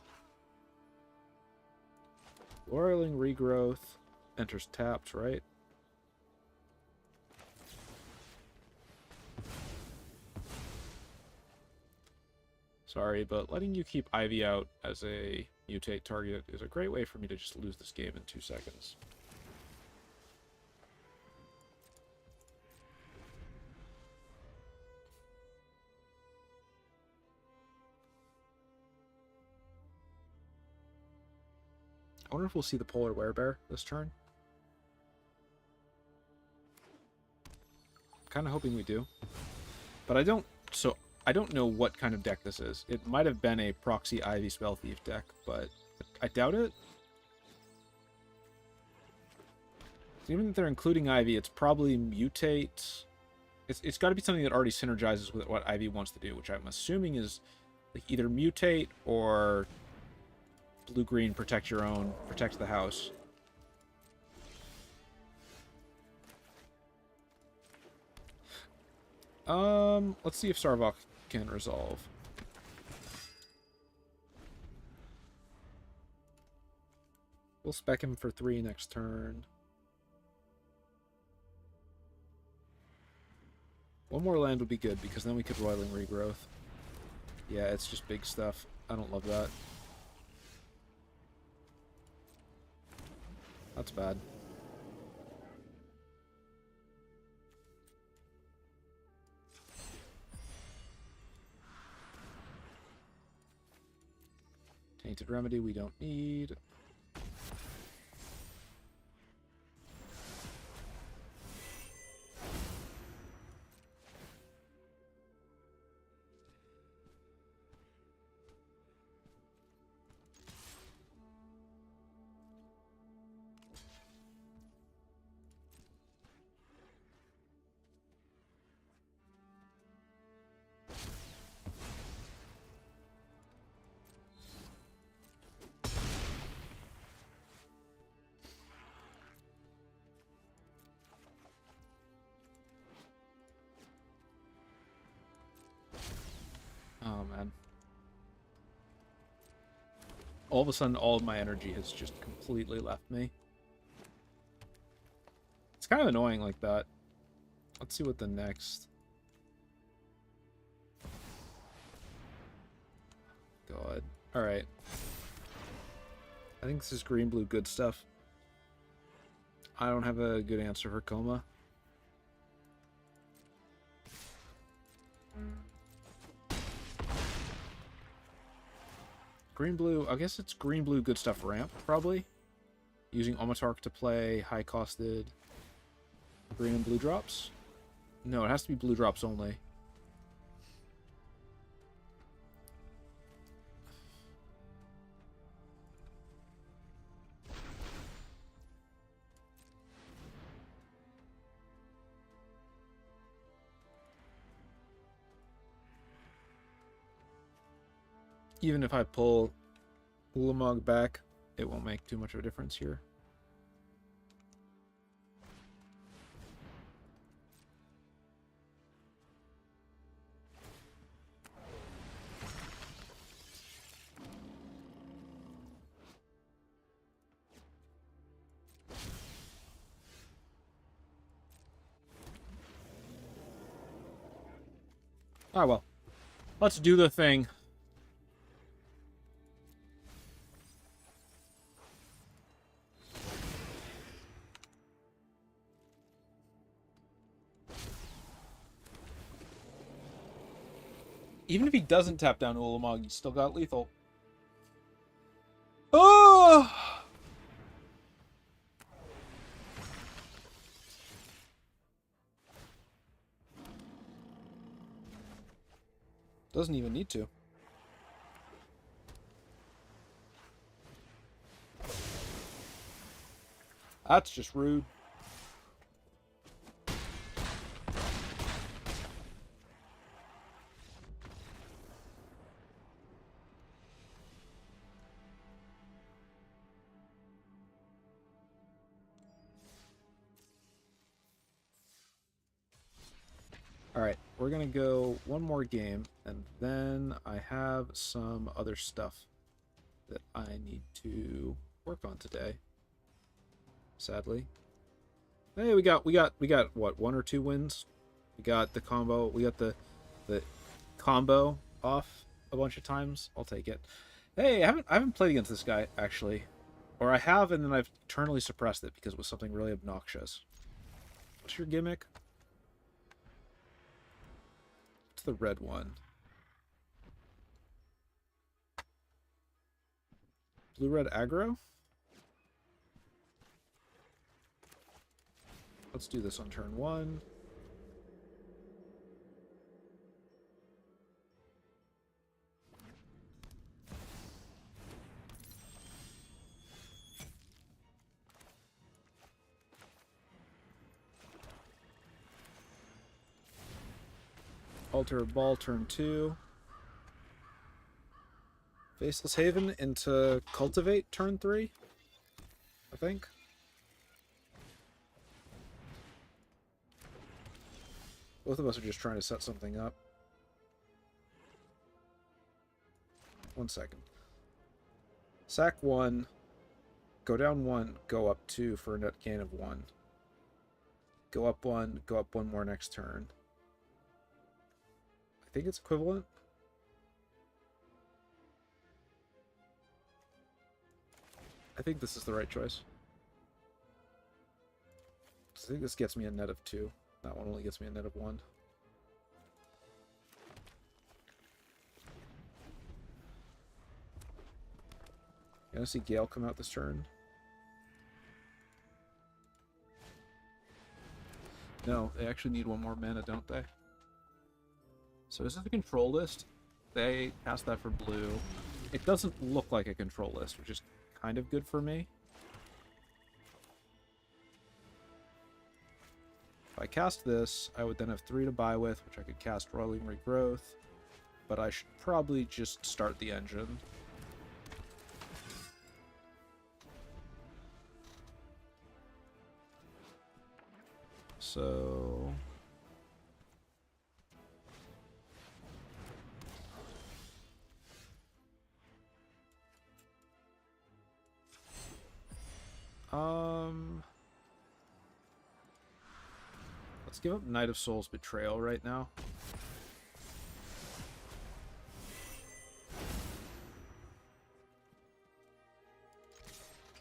Roiling Regrowth enters tapped, right? Sorry, but letting you keep Ivy out as a mutate target is a great way for me to just lose this game in 2 seconds. I wonder if we'll see the Polar Werebear this turn. I'm kind of hoping we do. But I don't... So, I don't know what kind of deck this is. It might have been a proxy Ivy Spell Thief deck, but I doubt it. Even if they're including Ivy, it's probably mutate. It's got to be something that already synergizes with what Ivy wants to do, which I'm assuming is like either mutate or blue-green, protect your own, protect the house. Let's see if Sarevok can resolve. We'll spec him for 3 next turn. One more land would be good, because then we could Roiling Regrowth. Yeah, it's just big stuff. I don't love that. That's bad. Tainted Remedy we don't need. Oh, man. All of a sudden, all of my energy has just completely left me. It's kind of annoying like that. Let's see what the next... God. Alright. I think this is green-blue good stuff. I don't have a good answer for Coma. Green-blue, I guess it's green-blue good stuff ramp, probably. Using Omatark to play high-costed green and blue drops. No, it has to be blue drops only. Even if I pull Ulamog back, it won't make too much of a difference here. Ah, well. Let's do the thing. Even if he doesn't tap down Ulamog, he's still got lethal. Oh! Doesn't even need to. That's just rude. Alright, we're gonna go one more game, and then I have some other stuff that I need to work on today. Sadly. Hey, we got what, 1 or 2 wins? We got the combo, we got the combo off a bunch of times. I'll take it. Hey, I haven't played against this guy, actually. Or I have, and then I've eternally suppressed it because it was something really obnoxious. What's your gimmick? What's the red one? Blue-red aggro? Let's do this on turn 1. Altar of Ball, turn 2. Faceless Haven into Cultivate, turn 3. I think. Both of us are just trying to set something up. 1 second. Sack 1. Go down 1, go up 2 for a net gain of 1. Go up 1 more next turn. I think it's equivalent. I think this is the right choice. I think this gets me a net of 2. That one only gets me a net of 1. You want to see Gale come out this turn? No, they actually need 1 more mana, don't they? So is it the control list? They cast that for blue. It doesn't look like a control list, which is kind of good for me. If I cast this, I would then have 3 to buy with, which I could cast Roiling Regrowth. But I should probably just start the engine. So... let's give up Knight of Souls Betrayal right now.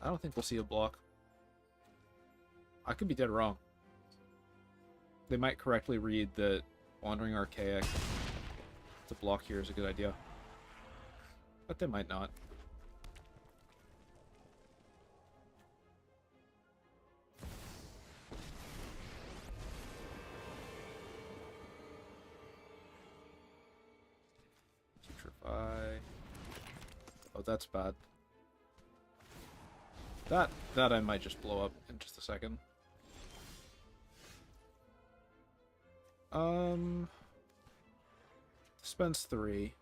I don't think we'll see a block. I could be dead wrong. They might correctly read that Wandering Archaic to block here is a good idea. But they might not. Putrefy. Oh, that's bad. That I might just blow up in just a second. Spends 3.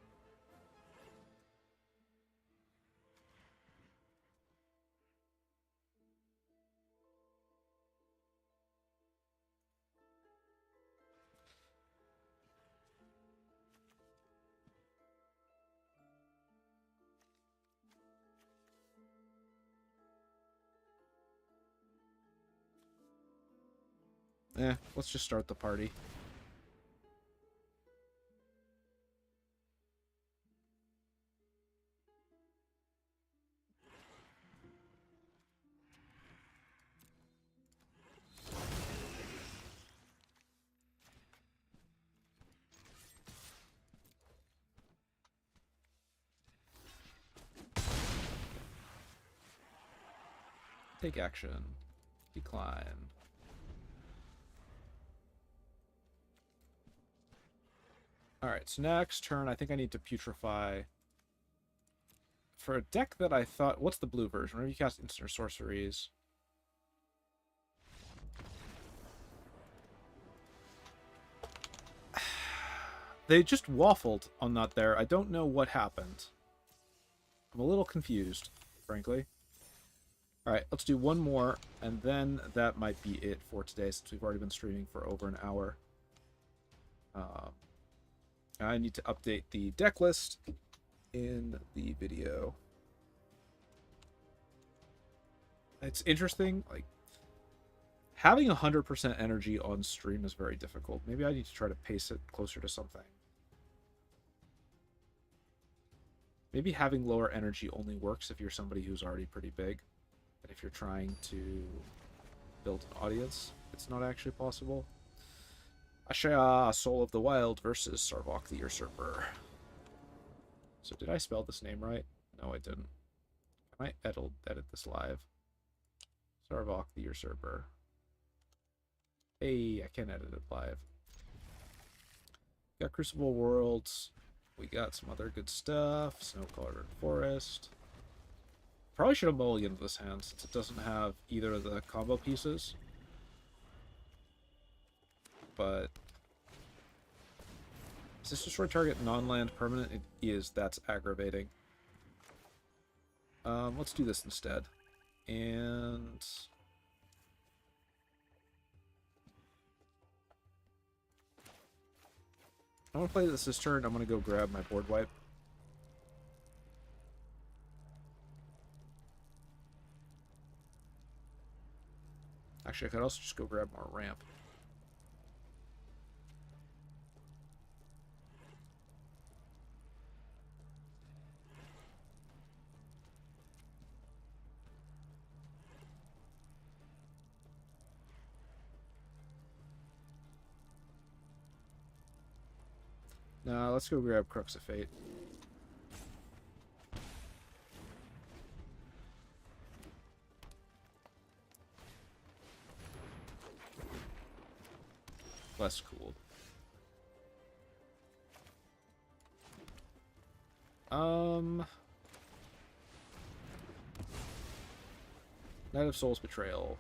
Let's just start the party. Take action. Decline. Alright, so next turn, I think I need to Putrefy. For a deck that I thought... What's the blue version? Whenever you cast instant or sorceries... They just waffled on that there. I don't know what happened. I'm a little confused, frankly. Alright, let's do 1 more, and then that might be it for today, since we've already been streaming for over an hour. I need to update the deck list in the video. It's interesting, like, having 100% energy on stream is very difficult. Maybe I need to try to pace it closer to something. Maybe having lower energy only works if you're somebody who's already pretty big. And if you're trying to build an audience, it's not actually possible. Ashaya, Soul of the Wild versus Sarevok the Usurper. So did I spell this name right? No, I didn't. Can I edit this live? Sarevok the Usurper. Hey, I can edit it live. Got Crucible of Worlds. We got some other good stuff. Snow-Colored Forest. Probably should have mulliganed this hand since it doesn't have either of the combo pieces. But does this destroy target non-land permanent? It is. That's aggravating. Let's do this instead. And I want to play this turn. I'm going to go grab my board wipe. Actually, I could also just go grab more ramp. Nah, let's go grab Crux of Fate. Less cool. Knight of Souls Betrayal.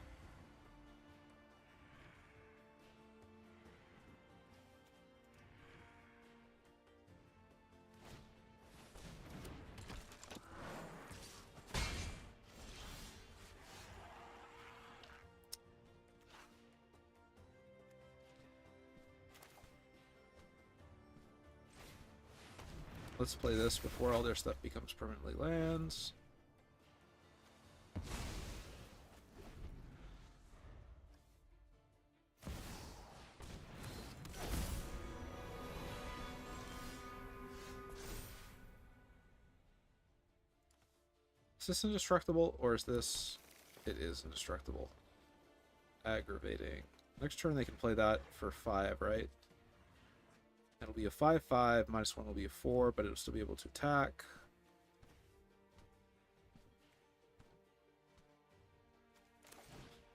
Let's play this before all their stuff becomes permanently lands. Is this indestructible, or is this... It is indestructible. Aggravating. Next turn they can play that for 5, right? It'll be a 5/5, -1 will be a 4, but it'll still be able to attack.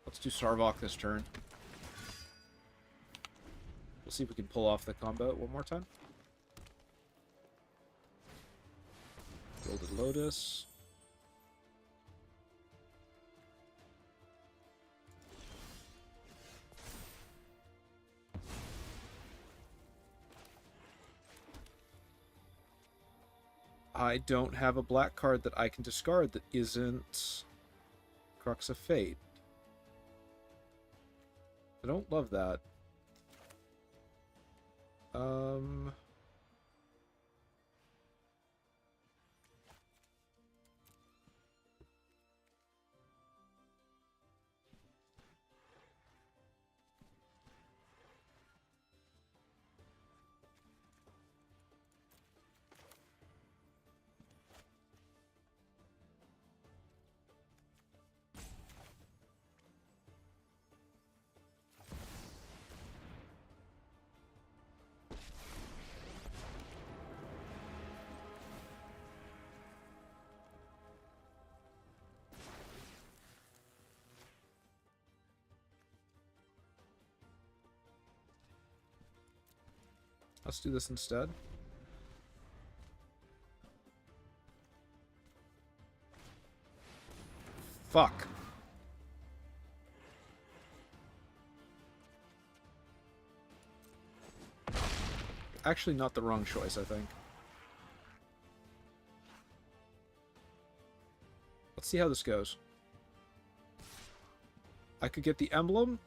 Let's do Sarevok this turn. We'll see if we can pull off the combo one more time. Gilded Lotus. I don't have a black card that I can discard that isn't Crux of Fate. I don't love that. Let's do this instead. Fuck. Actually, not the wrong choice, I think. Let's see how this goes. I could get the emblem.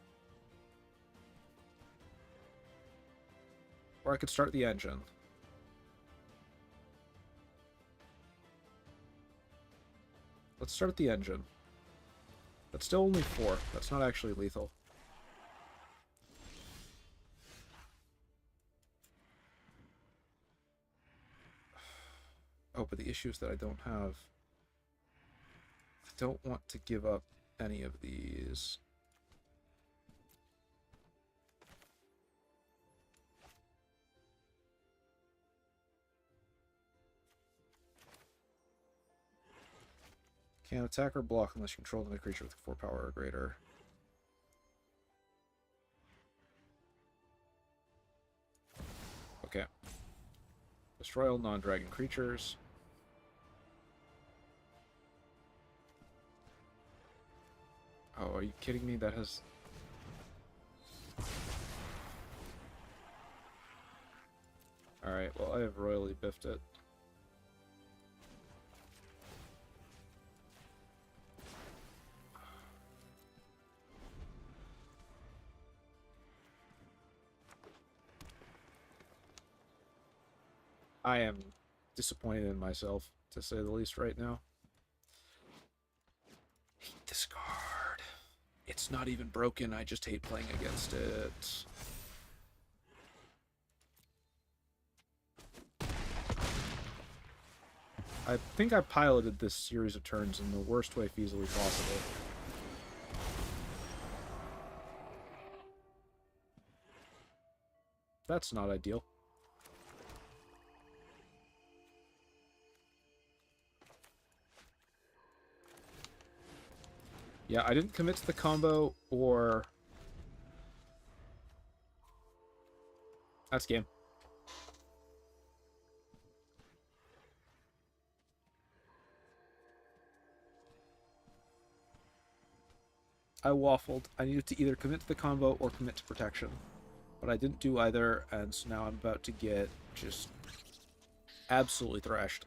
Or I could start the engine. Let's start the engine. That's still only 4. That's not actually lethal. Oh, but the issue is that I don't have... I don't want to give up any of these. Can't attack or block unless you control another creature with 4 power or greater. Okay. Destroy all non-dragon creatures. Oh, are you kidding me? That has... Alright, well, I have royally biffed it. I am disappointed in myself, to say the least, right now. Discard. It's It's not even broken, I just hate playing against it. I think I piloted this series of turns in the worst way feasibly possible. That's not ideal. Yeah, I didn't commit to the combo, or... That's game. I waffled. I needed to either commit to the combo or commit to protection. But I didn't do either, and so now I'm about to get just absolutely thrashed.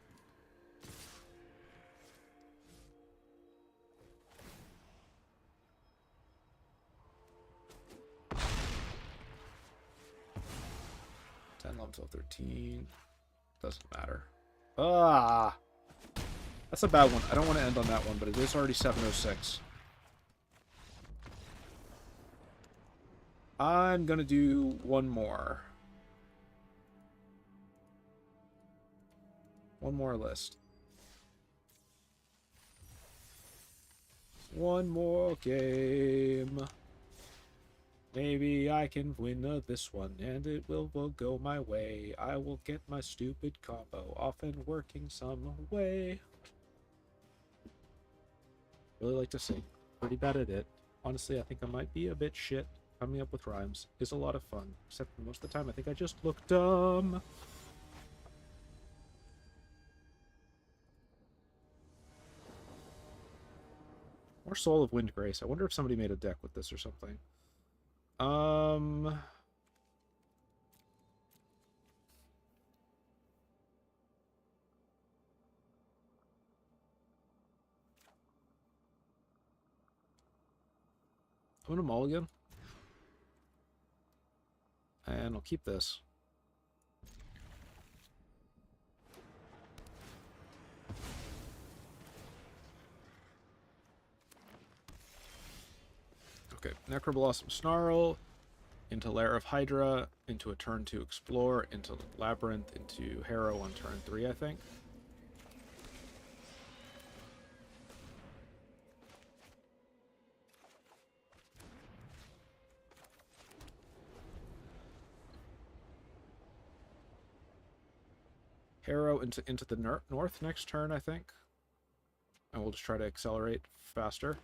Until 13. Doesn't matter. Ah! That's a bad one. I don't want to end on that one, but it is already 7:06. I'm gonna do one more. One more list. One more game. Maybe I can win this one, and it will go my way. I will get my stupid combo, often working some way. Really like to sing. Pretty bad at it. Honestly, I think I might be a bit shit. Coming up with rhymes is a lot of fun, except for most of the time I think I just look dumb. More Soul of Windgrace. I wonder if somebody made a deck with this or something. I'm gonna mulligan. And I'll keep this. Okay, Necroblossom Snarl, into Lair of Hydra, into a turn 2 Explore, into Labyrinth, into Harrow on turn 3, I think. Harrow into the north next turn, I think. And we'll just try to accelerate faster.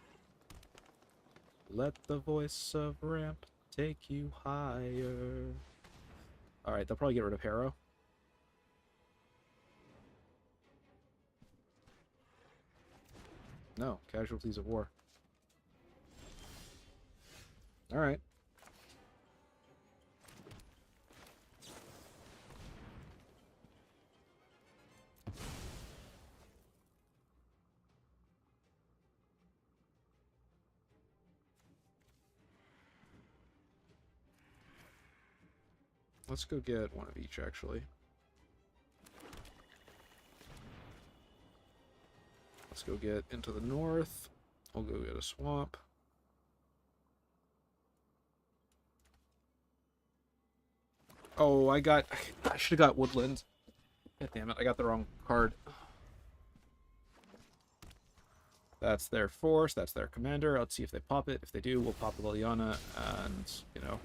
Let the voice of Ramp take you higher. Alright, they'll probably get rid of Harrow. No, Casualties of War. Alright. Let's go get one of each, actually. Let's go get into the north. I'll go get a swamp. Oh, I should have got woodland. God damn it, I got the wrong card. That's their force, that's their commander. Let's see if they pop it. If they do, we'll pop the Liliana and, you know...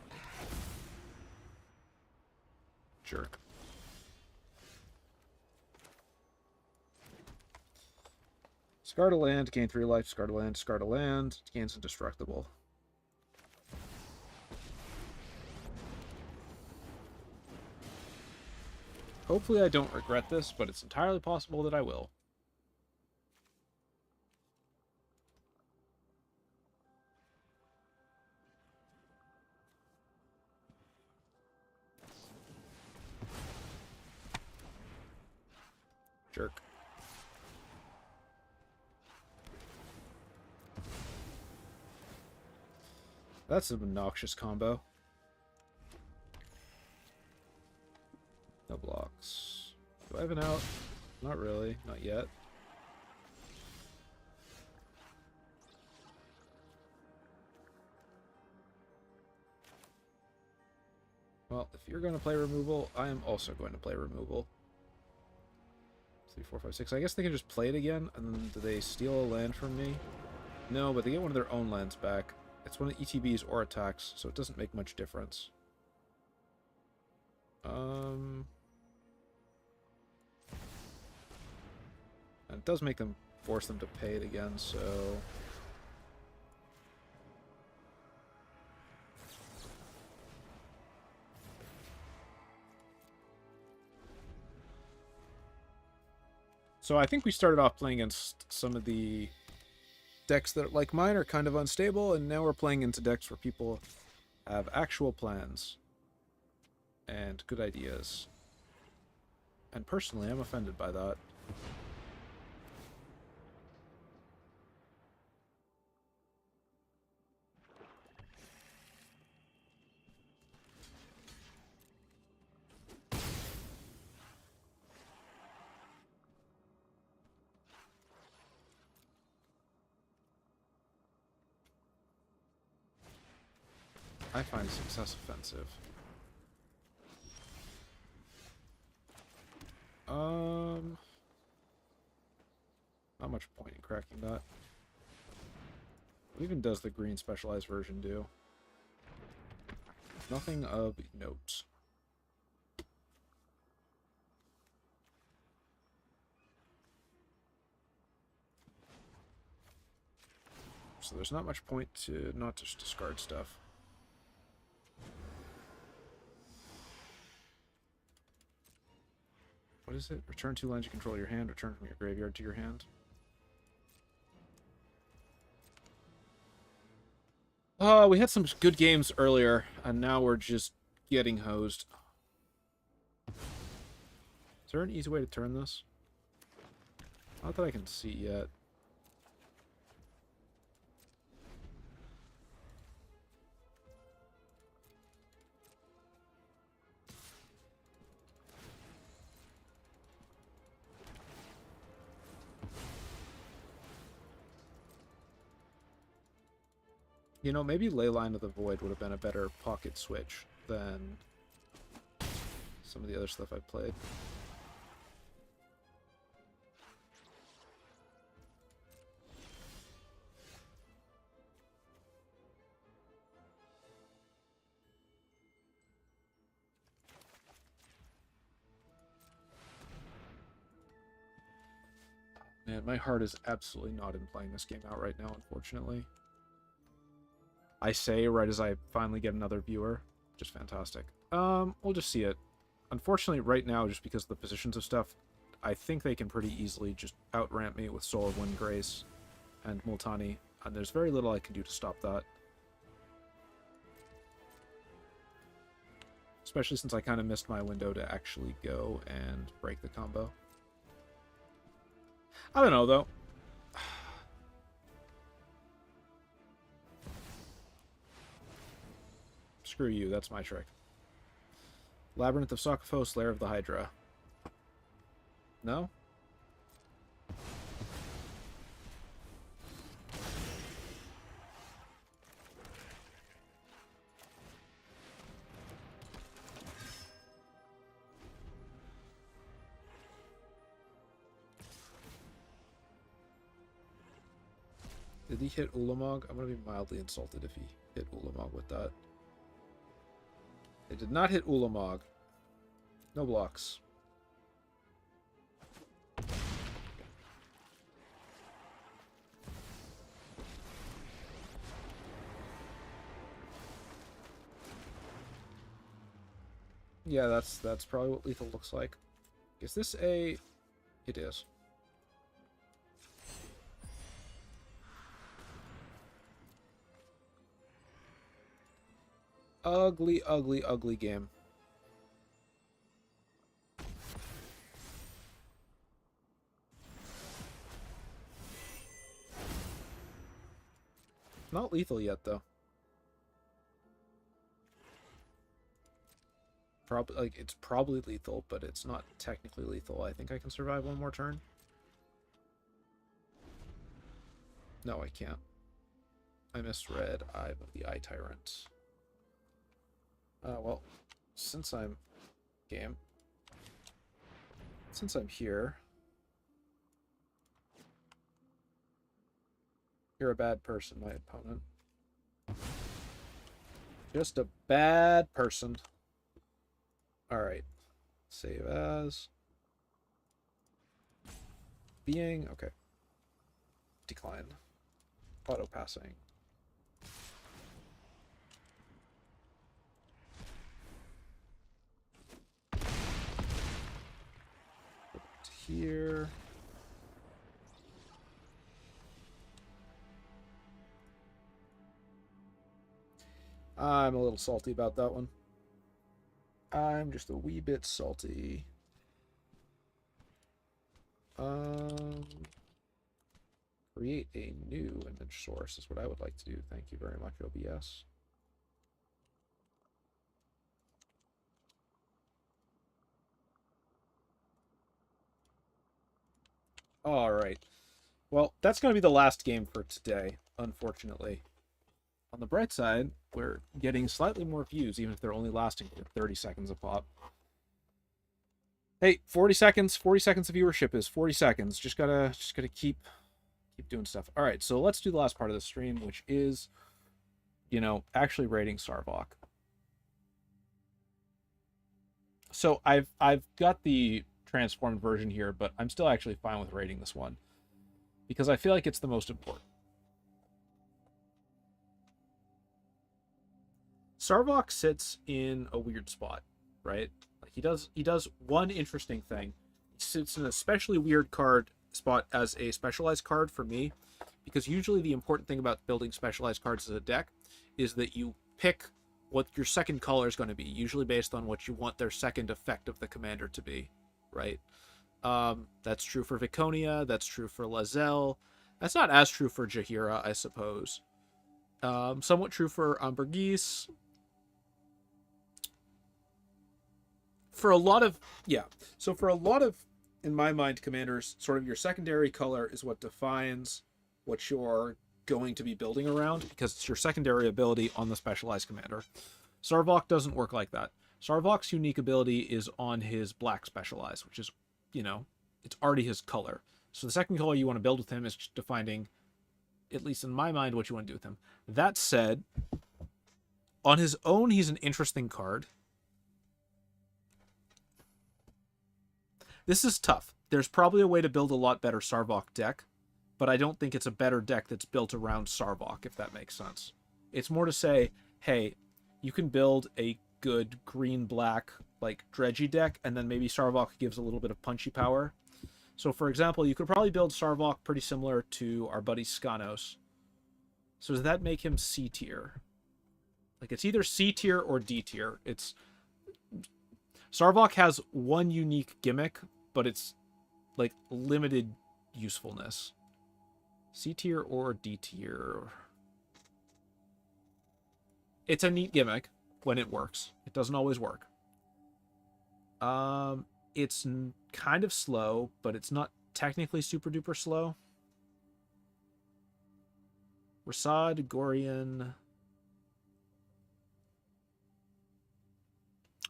Jerk. Scar to land, gain 3 life, scar to land, gains indestructible. Hopefully I don't regret this, but it's entirely possible that I will. Jerk. That's an obnoxious combo. No blocks. Do I have an out? Not really. Not yet. Well, if you're going to play removal, I am also going to play removal. 3, 4, 5, 6. I guess they can just play it again, and then do they steal a land from me? No, but they get one of their own lands back. It's one of ETBs or attacks, so it doesn't make much difference. And it does make them force them to pay it again, so... So I think we started off playing against some of the decks that, like mine, are kind of unstable, and now we're playing into decks where people have actual plans and good ideas. And personally, I'm offended by that. I find success offensive. Not much point in cracking that. What even does the green specialized version do? Nothing of note. So there's not much point to not just discard stuff. What is it? Return 2 lands you control your hand. Return from your graveyard to your hand. We had some good games earlier, and now we're just getting hosed. Is there an easy way to turn this? Not that I can see yet. You know, maybe Leyline of the Void would have been a better pocket switch than some of the other stuff I've played. Man, my heart is absolutely not in playing this game out right now, unfortunately. I say right as I finally get another viewer. Just fantastic. We'll just see it. Unfortunately, right now, just because of the positions of stuff, I think they can pretty easily just out-ramp me with Soul of Wind Grace and Multani, and there's very little I can do to stop that. Especially since I kind of missed my window to actually go and break the combo. I don't know, though. Screw you, that's my trick. Labyrinth of Sokophos, Lair of the Hydra. No? Did he hit Ulamog? I'm going to be mildly insulted if he hit Ulamog with that. It did not hit Ulamog. No blocks. Yeah, that's probably what lethal looks like. Is this a... It is. Ugly, ugly, ugly game. Not lethal yet, though. Probably, like, it's probably lethal, but it's not technically lethal. I think I can survive one more turn. No, I can't. I misread Eye of the Eye Tyrant. Well, since I'm since I'm here, you're a bad person, my opponent. Just a bad person. Alright. Save as. Being. Okay. Decline. Auto passing. Here. I'm a little salty about that one. I'm just a wee bit salty. Create a new image source is what I would like to do. Thank you very much, OBS. All right. Well, that's going to be the last game for today, unfortunately. On the bright side, we're getting slightly more views, even if they're only lasting for 30 seconds a pop. Hey, 40 seconds. 40 seconds of viewership is 40 seconds. Just gotta keep doing stuff. All right, so let's do the last part of the stream, which is, you know, actually rating Sarevok. So I've got the transformed version here, but I'm still actually fine with rating this one because I feel like it's the most important. Sarevok sits in a weird spot, right? Like he does one interesting thing. He sits in an especially weird card spot as a specialized card for me, because usually the important thing about building specialized cards as a deck is that you pick what your second color is going to be, usually based on what you want their second effect of the commander to be, right? That's true for Viconia, that's true for Lae'zel. That's not as true for Jaheira, I suppose. Somewhat true for Ambergris. For a lot of, so for a lot of, in my mind, commanders, sort of your secondary color is what defines what you're going to be building around, because it's your secondary ability on the specialized commander. Sarevok doesn't work like that. Sarevok's unique ability is on his black specialized, which is, you know, it's already his color. So the second color you want to build with him is just defining, at least in my mind, what you want to do with him. That said, on his own, he's an interesting card. This is tough. There's probably a way to build a lot better Sarevok deck, but I don't think it's a better deck that's built around Sarevok, if that makes sense. It's more to say, hey, you can build a good green-black, like, dredgy deck, and then maybe Sarevok gives a little bit of punchy power. So, for example, you could probably build Sarevok pretty similar to our buddy Skanos. So does that make him C tier? Like, it's either C tier or D tier. It's... Sarevok has one unique gimmick, but it's, like, limited usefulness. C tier or D tier? It's a neat gimmick when it works. It doesn't always work. It's kind of slow, but it's not technically super duper slow. Rasad, Gorian.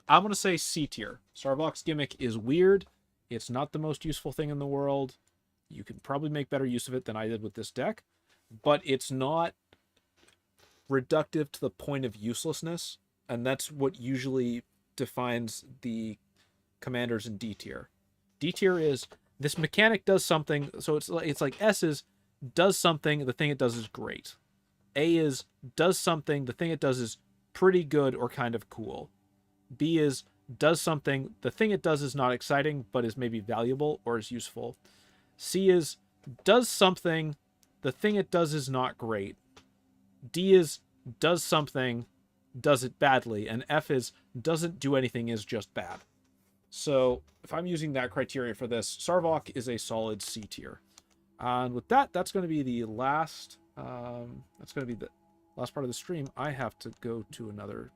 I'm going to say C tier. Sarevok's gimmick is weird. It's not the most useful thing in the world. You can probably make better use of it than I did with this deck, but it's not reductive to the point of uselessness, and that's what usually defines the commanders in D tier. D tier is this mechanic does something, so it's like S is does something, the thing it does is great. A is does something, the thing it does is pretty good or kind of cool. B is does something, the thing it does is not exciting, but is maybe valuable or is useful. C is does something, the thing it does is not great. D is does something, does it badly. And F is doesn't do anything, is just bad. So if I'm using that criteria for this, Sarevok is a solid C tier. And with that, that's going to be the last, that's going to be the last part of the stream. I have to go to another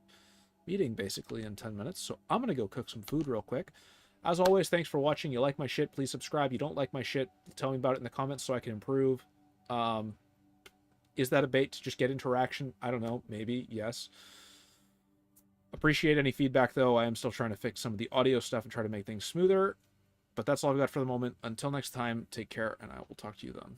meeting basically in 10 minutes. So I'm going to go cook some food real quick. As always, thanks for watching. You like my shit, please subscribe. You don't like my shit, tell me about it in the comments so I can improve. Is that a bait to just get interaction? I don't know. Maybe. Yes. Appreciate any feedback, though. I am still trying to fix some of the audio stuff and try to make things smoother. But that's all I've got for the moment. Until next time, take care, and I will talk to you then.